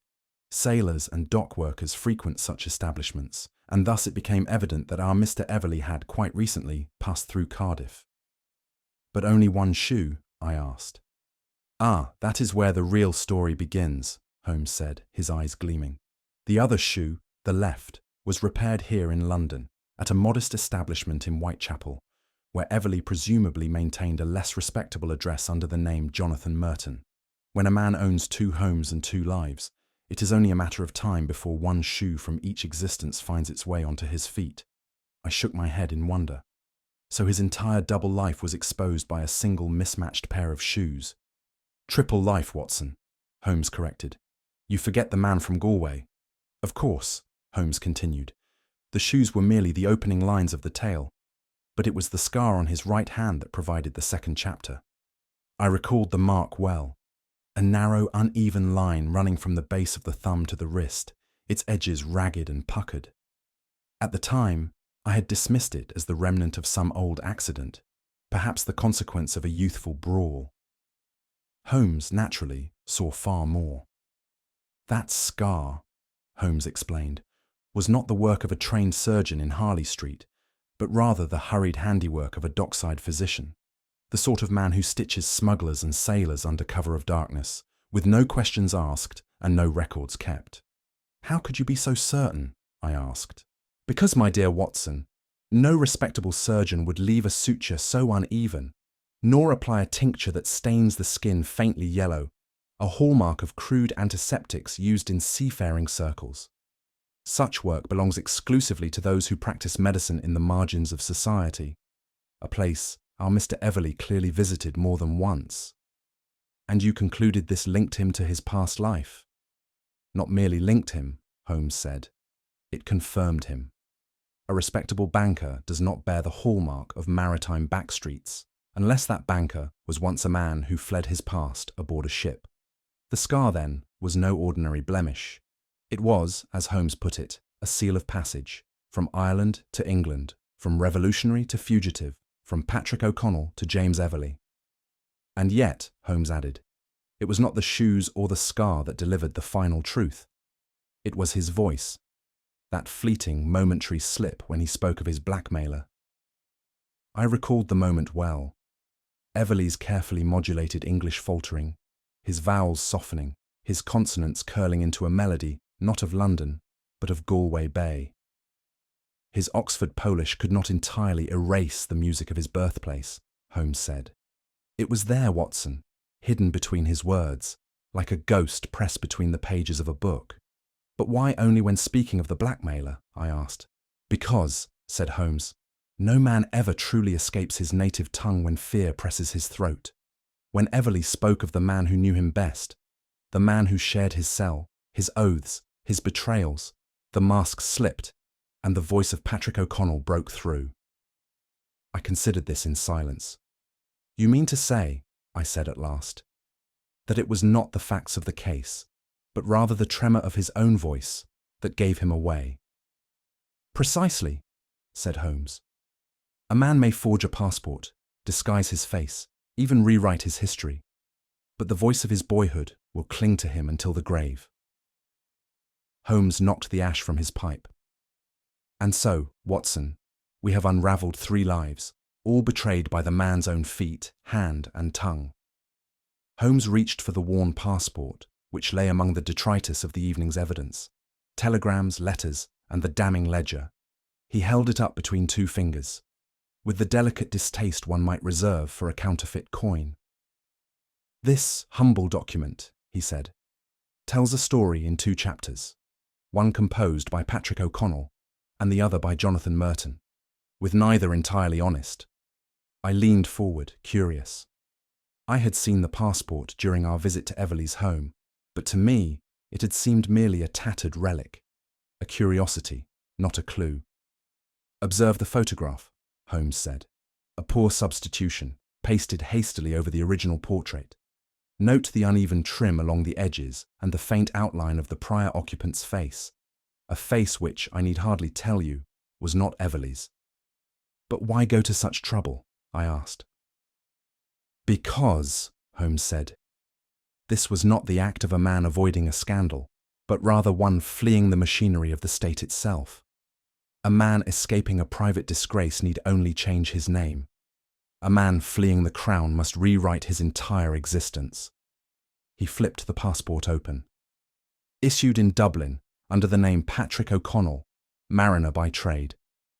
Sailors and dock workers frequent such establishments, and thus it became evident that our Mr. Everley had, quite recently, passed through Cardiff. But only one shoe? I asked. Ah, that is where the real story begins, Holmes said, his eyes gleaming. The other shoe, the left, was repaired here in London, at a modest establishment in Whitechapel, where Everley presumably maintained a less respectable address under the name Jonathan Merton. When a man owns 2 homes and 2 lives, it is only a matter of time before one shoe from each existence finds its way onto his feet. I shook my head in wonder. So his entire double life was exposed by a single mismatched pair of shoes. Triple life, Watson, Holmes corrected. You forget the man from Galway. Of course, Holmes continued. The shoes were merely the opening lines of the tale, but it was the scar on his right hand that provided the second chapter. I recalled the mark well. A narrow, uneven line running from the base of the thumb to the wrist, its edges ragged and puckered. At the time, I had dismissed it as the remnant of some old accident, perhaps the consequence of a youthful brawl. Holmes, naturally, saw far more. That scar, Holmes explained, was not the work of a trained surgeon in Harley Street, but rather the hurried handiwork of a dockside physician, the sort of man who stitches smugglers and sailors under cover of darkness, with no questions asked and no records kept. How could you be so certain? I asked. Because, my dear Watson, no respectable surgeon would leave a suture so uneven, nor apply a tincture that stains the skin faintly yellow, a hallmark of crude antiseptics used in seafaring circles. Such work belongs exclusively to those who practice medicine in the margins of society, a place our Mr. Everley clearly visited more than once. And you concluded this linked him to his past life? Not merely linked him, Holmes said. It confirmed him. A respectable banker does not bear the hallmark of maritime backstreets, unless that banker was once a man who fled his past aboard a ship. The scar, then, was no ordinary blemish. It was, as Holmes put it, a seal of passage, from Ireland to England, from revolutionary to fugitive, from Patrick O'Connell to James Everley. And yet, Holmes added, it was not the shoes or the scar that delivered the final truth. It was his voice, that fleeting, momentary slip when he spoke of his blackmailer. I recalled the moment well. Everley's carefully modulated English faltering, his vowels softening, his consonants curling into a melody not of London, but of Galway Bay. His Oxford Polish could not entirely erase the music of his birthplace, Holmes said. It was there, Watson, hidden between his words, like a ghost pressed between the pages of a book. But why only when speaking of the blackmailer? I asked. Because, said Holmes, no man ever truly escapes his native tongue when fear presses his throat. When Everley spoke of the man who knew him best, the man who shared his cell, his oaths, his betrayals, the mask slipped, and the voice of Patrick O'Connell broke through. I considered this in silence. You mean to say, I said at last, that it was not the facts of the case, but rather the tremor of his own voice that gave him away? Precisely, said Holmes. A man may forge a passport, disguise his face, even rewrite his history, but the voice of his boyhood will cling to him until the grave. Holmes knocked the ash from his pipe. And so, Watson, we have unravelled 3 lives, all betrayed by the man's own feet, hand, and tongue. Holmes reached for the worn passport, which lay among the detritus of the evening's evidence, telegrams, letters, and the damning ledger. He held it up between 2 fingers, with the delicate distaste one might reserve for a counterfeit coin. This humble document, he said, tells a story in 2 chapters, one composed by Patrick O'Connell and the other by Jonathan Merton, with neither entirely honest. I leaned forward, curious. I had seen the passport during our visit to Everleigh's home, but to me, it had seemed merely a tattered relic, a curiosity, not a clue. "Observe the photograph," Holmes said. "A poor substitution, pasted hastily over the original portrait. Note the uneven trim along the edges and the faint outline of the prior occupant's face, a face which, I need hardly tell you, was not Everleigh's." "But why go to such trouble?" I asked. "Because," Holmes said, "this was not the act of a man avoiding a scandal, but rather one fleeing the machinery of the state itself. A man escaping a private disgrace need only change his name. A man fleeing the crown must rewrite his entire existence." He flipped the passport open. "Issued in Dublin, under the name Patrick O'Connell, mariner by trade.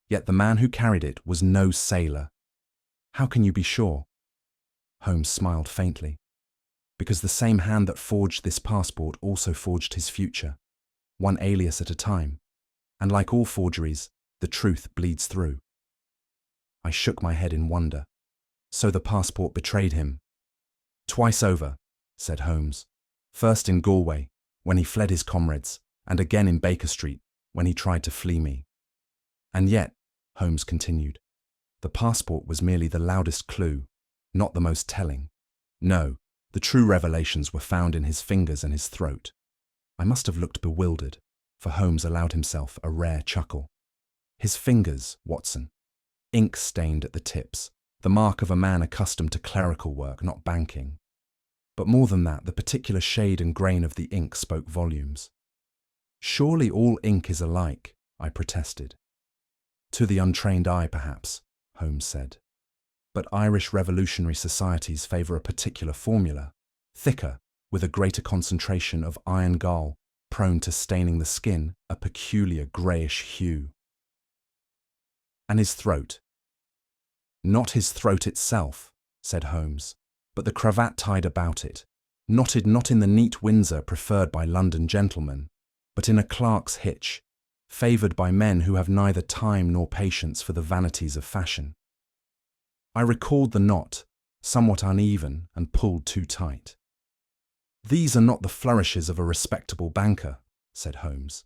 Yet the man who carried it was no sailor. How can you be sure?" Holmes smiled faintly. "Because the same hand that forged this passport also forged his future, one alias at a time. And like all forgeries, the truth bleeds through." I shook my head in wonder. So the passport betrayed him. "Twice over," said Holmes. "First in Galway, when he fled his comrades, and again in Baker Street, when he tried to flee me." "And yet," Holmes continued, "the passport was merely the loudest clue, not the most telling. No, the true revelations were found in his fingers and his throat." I must have looked bewildered, for Holmes allowed himself a rare chuckle. "His fingers, Watson. Ink stained at the tips, the mark of a man accustomed to clerical work, not banking. But more than that, the particular shade and grain of the ink spoke volumes." "Surely all ink is alike," I protested. "To the untrained eye, perhaps," Holmes said. "But Irish revolutionary societies favour a particular formula, thicker, with a greater concentration of iron gall, prone to staining the skin a peculiar greyish hue." "And his throat?" "Not his throat itself," said Holmes, "but the cravat tied about it, knotted not in the neat Windsor preferred by London gentlemen, but in a clerk's hitch, favoured by men who have neither time nor patience for the vanities of fashion." I recalled the knot, somewhat uneven and pulled too tight. "These are not the flourishes of a respectable banker," said Holmes.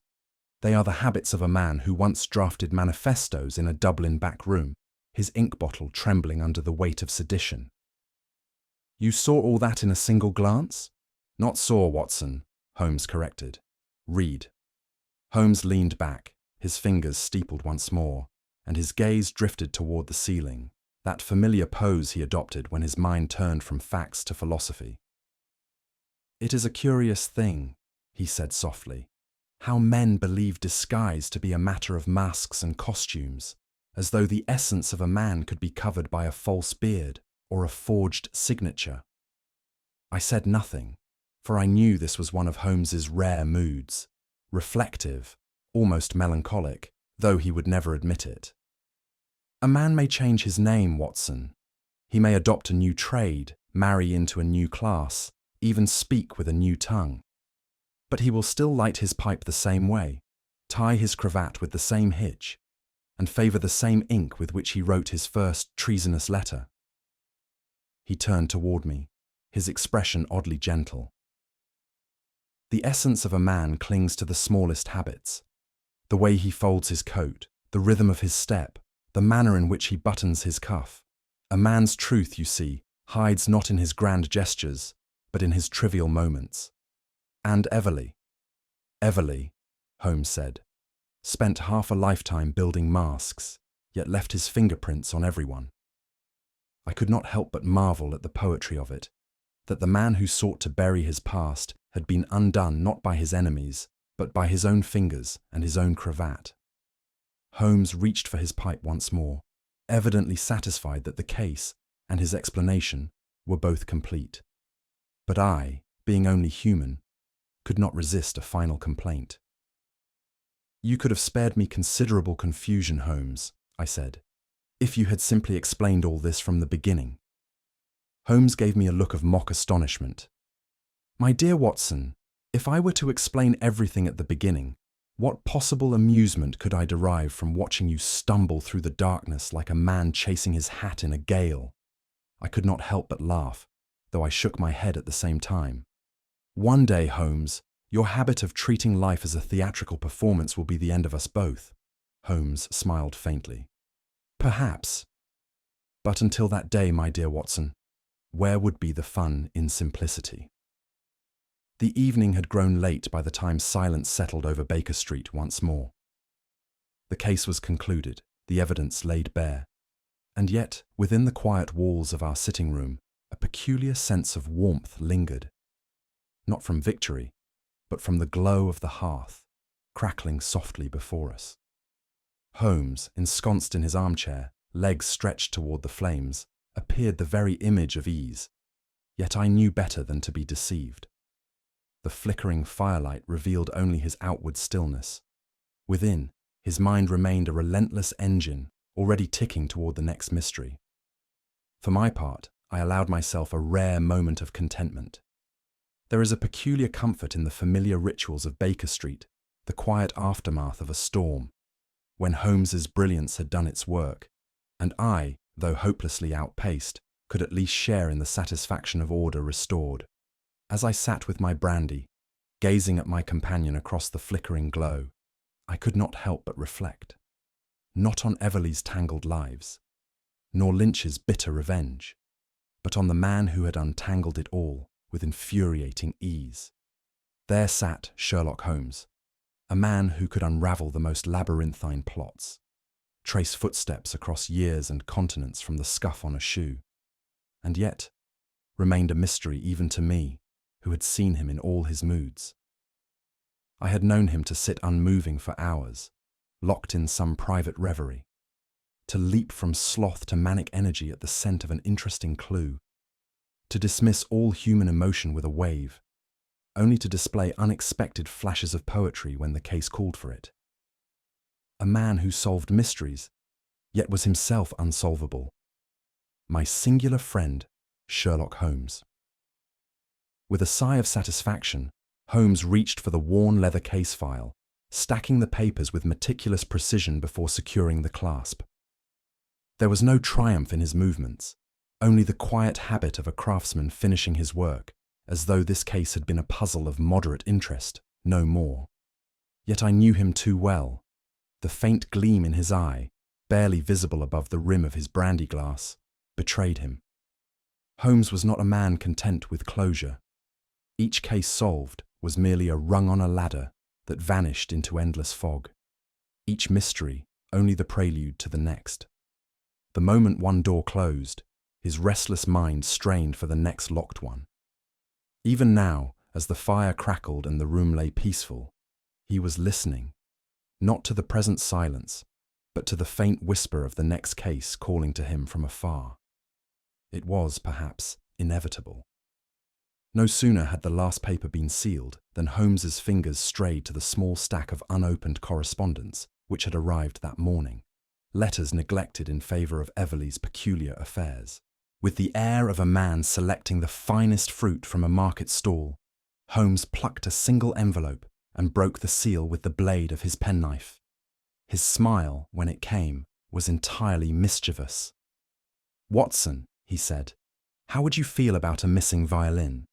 "They are the habits of a man who once drafted manifestos in a Dublin back room, his ink bottle trembling under the weight of sedition." "You saw all that in a single glance?" "Not saw, Watson," Holmes corrected. "Read." Holmes leaned back, his fingers steepled once more, and his gaze drifted toward the ceiling, that familiar pose he adopted when his mind turned from facts to philosophy. "It is a curious thing," he said softly, "how men believe disguise to be a matter of masks and costumes, as though the essence of a man could be covered by a false beard or a forged signature." I said nothing, for I knew this was one of Holmes's rare moods, reflective, almost melancholic, though he would never admit it. "A man may change his name, Watson. He may adopt a new trade, marry into a new class, even speak with a new tongue. But he will still light his pipe the same way, tie his cravat with the same hitch, and favour the same ink with which he wrote his first treasonous letter." He turned toward me, his expression oddly gentle. "The essence of a man clings to the smallest habits, the way he folds his coat, the rhythm of his step, the manner in which he buttons his cuff. A man's truth, you see, hides not in his grand gestures, but in his trivial moments. And Everleigh, Holmes said, spent half a lifetime building masks, yet left his fingerprints on everyone." I could not help but marvel at the poetry of it, that the man who sought to bury his past had been undone not by his enemies, but by his own fingers and his own cravat. Holmes reached for his pipe once more, evidently satisfied that the case and his explanation were both complete. But I, being only human, could not resist a final complaint. "You could have spared me considerable confusion, Holmes," I said, "if you had simply explained all this from the beginning." Holmes gave me a look of mock astonishment. "My dear Watson, if I were to explain everything at the beginning, what possible amusement could I derive from watching you stumble through the darkness like a man chasing his hat in a gale?" I could not help but laugh, though I shook my head at the same time. One day, Holmes, your habit of treating life as a theatrical performance will be the end of us both. Holmes smiled faintly. Perhaps. But until that day, my dear Watson, where would be the fun in simplicity? The evening had grown late by the time silence settled over Baker Street once more. The case was concluded, the evidence laid bare, and yet, within the quiet walls of our sitting room, a peculiar sense of warmth lingered. Not from victory, but from the glow of the hearth, crackling softly before us. Holmes, ensconced in his armchair, legs stretched toward the flames, appeared the very image of ease, yet I knew better than to be deceived. The flickering firelight revealed only his outward stillness. Within, his mind remained a relentless engine, already ticking toward the next mystery. For my part, I allowed myself a rare moment of contentment. There is a peculiar comfort in the familiar rituals of Baker Street, the quiet aftermath of a storm, when Holmes's brilliance had done its work, and I, though hopelessly outpaced, could at least share in the satisfaction of order restored. As I sat with my brandy, gazing at my companion across the flickering glow, I could not help but reflect. Not on Everleigh's tangled lives, nor Lynch's bitter revenge, but on the man who had untangled it all with infuriating ease. There sat Sherlock Holmes, a man who could unravel the most labyrinthine plots, trace footsteps across years and continents from the scuff on a shoe, and yet remained a mystery even to me, who had seen him in all his moods. I had known him to sit unmoving for hours, locked in some private reverie, to leap from sloth to manic energy at the scent of an interesting clue, to dismiss all human emotion with a wave, only to display unexpected flashes of poetry when the case called for it. A man who solved mysteries, yet was himself unsolvable. My singular friend, Sherlock Holmes. With a sigh of satisfaction, Holmes reached for the worn leather case file, stacking the papers with meticulous precision before securing the clasp. There was no triumph in his movements, only the quiet habit of a craftsman finishing his work, as though this case had been a puzzle of moderate interest, no more. Yet I knew him too well. The faint gleam in his eye, barely visible above the rim of his brandy glass, betrayed him. Holmes was not a man content with closure. Each case solved was merely a rung on a ladder that vanished into endless fog. Each mystery only the prelude to the next. The moment one door closed, his restless mind strained for the next locked one. Even now, as the fire crackled and the room lay peaceful, he was listening, not to the present silence, but to the faint whisper of the next case calling to him from afar. It was, perhaps, inevitable. No sooner had the last paper been sealed than Holmes's fingers strayed to the small stack of unopened correspondence which had arrived that morning, letters neglected in favour of Everleigh's peculiar affairs. With the air of a man selecting the finest fruit from a market stall, Holmes plucked a single envelope and broke the seal with the blade of his penknife. His smile, when it came, was entirely mischievous. "Watson," he said, "how would you feel about a missing violin?"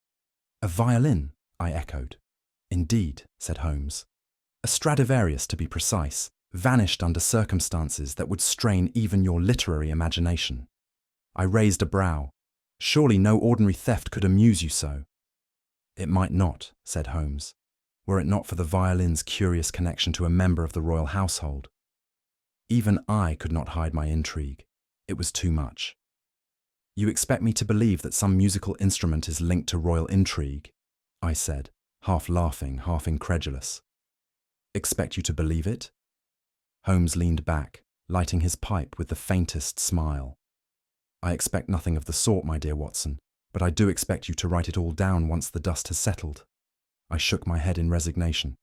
"A violin?" I echoed. "Indeed," said Holmes. "A Stradivarius, to be precise, vanished under circumstances that would strain even your literary imagination." I raised a brow. "Surely no ordinary theft could amuse you so." "It might not," said Holmes, "were it not for the violin's curious connection to a member of the royal household. Even I could not hide my intrigue. It was too much." "You expect me to believe that some musical instrument is linked to royal intrigue?" I said, half laughing, half incredulous. "Expect you to believe it?" Holmes leaned back, lighting his pipe with the faintest smile. "I expect nothing of the sort, my dear Watson, but I do expect you to write it all down once the dust has settled." I shook my head in resignation.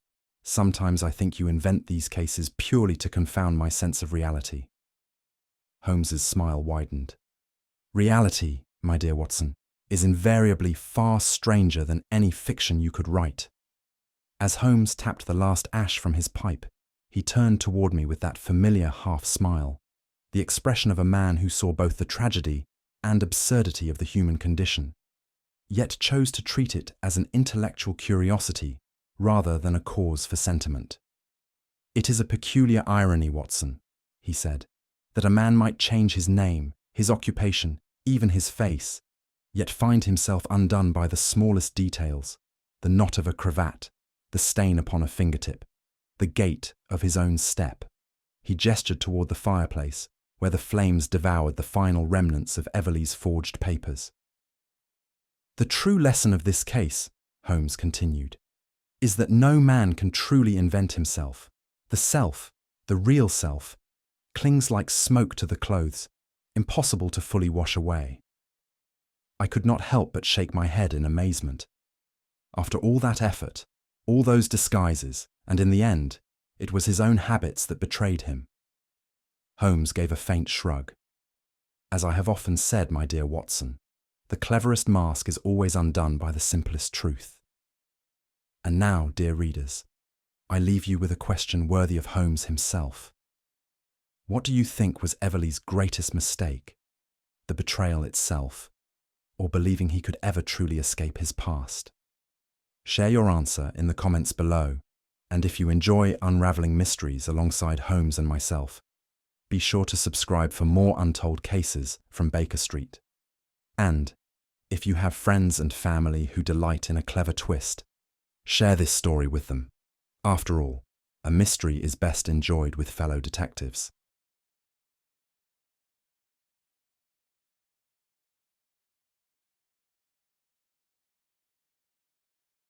"Sometimes I think you invent these cases purely to confound my sense of reality." Holmes's smile widened. "Reality, my dear Watson, is invariably far stranger than any fiction you could write." As Holmes tapped the last ash from his pipe, he turned toward me with that familiar half-smile, the expression of a man who saw both the tragedy and absurdity of the human condition. yet chose to treat it as an intellectual curiosity rather than a cause for sentiment. "It is a peculiar irony, Watson," he said, "that a man might change his name, his occupation, even his face, yet find himself undone by the smallest details, the knot of a cravat, the stain upon a fingertip, the gait of his own step." He gestured toward the fireplace, where the flames devoured the final remnants of Everleigh's forged papers. "The true lesson of this case," Holmes continued, "is that no man can truly invent himself. The self, the real self, clings like smoke to the clothes, impossible to fully wash away." I could not help but shake my head in amazement. After all that effort, all those disguises, and in the end, it was his own habits that betrayed him. Holmes gave a faint shrug. "As I have often said, my dear Watson, the cleverest mask is always undone by the simplest truth." And now, dear readers, I leave you with a question worthy of Holmes himself. What do you think was Everleigh's greatest mistake? The betrayal itself, or believing he could ever truly escape his past? Share your answer in the comments below, and if you enjoy unraveling mysteries alongside Holmes and myself, be sure to subscribe for more untold cases from Baker Street. And, if you have friends and family who delight in a clever twist, share this story with them. After all, a mystery is best enjoyed with fellow detectives.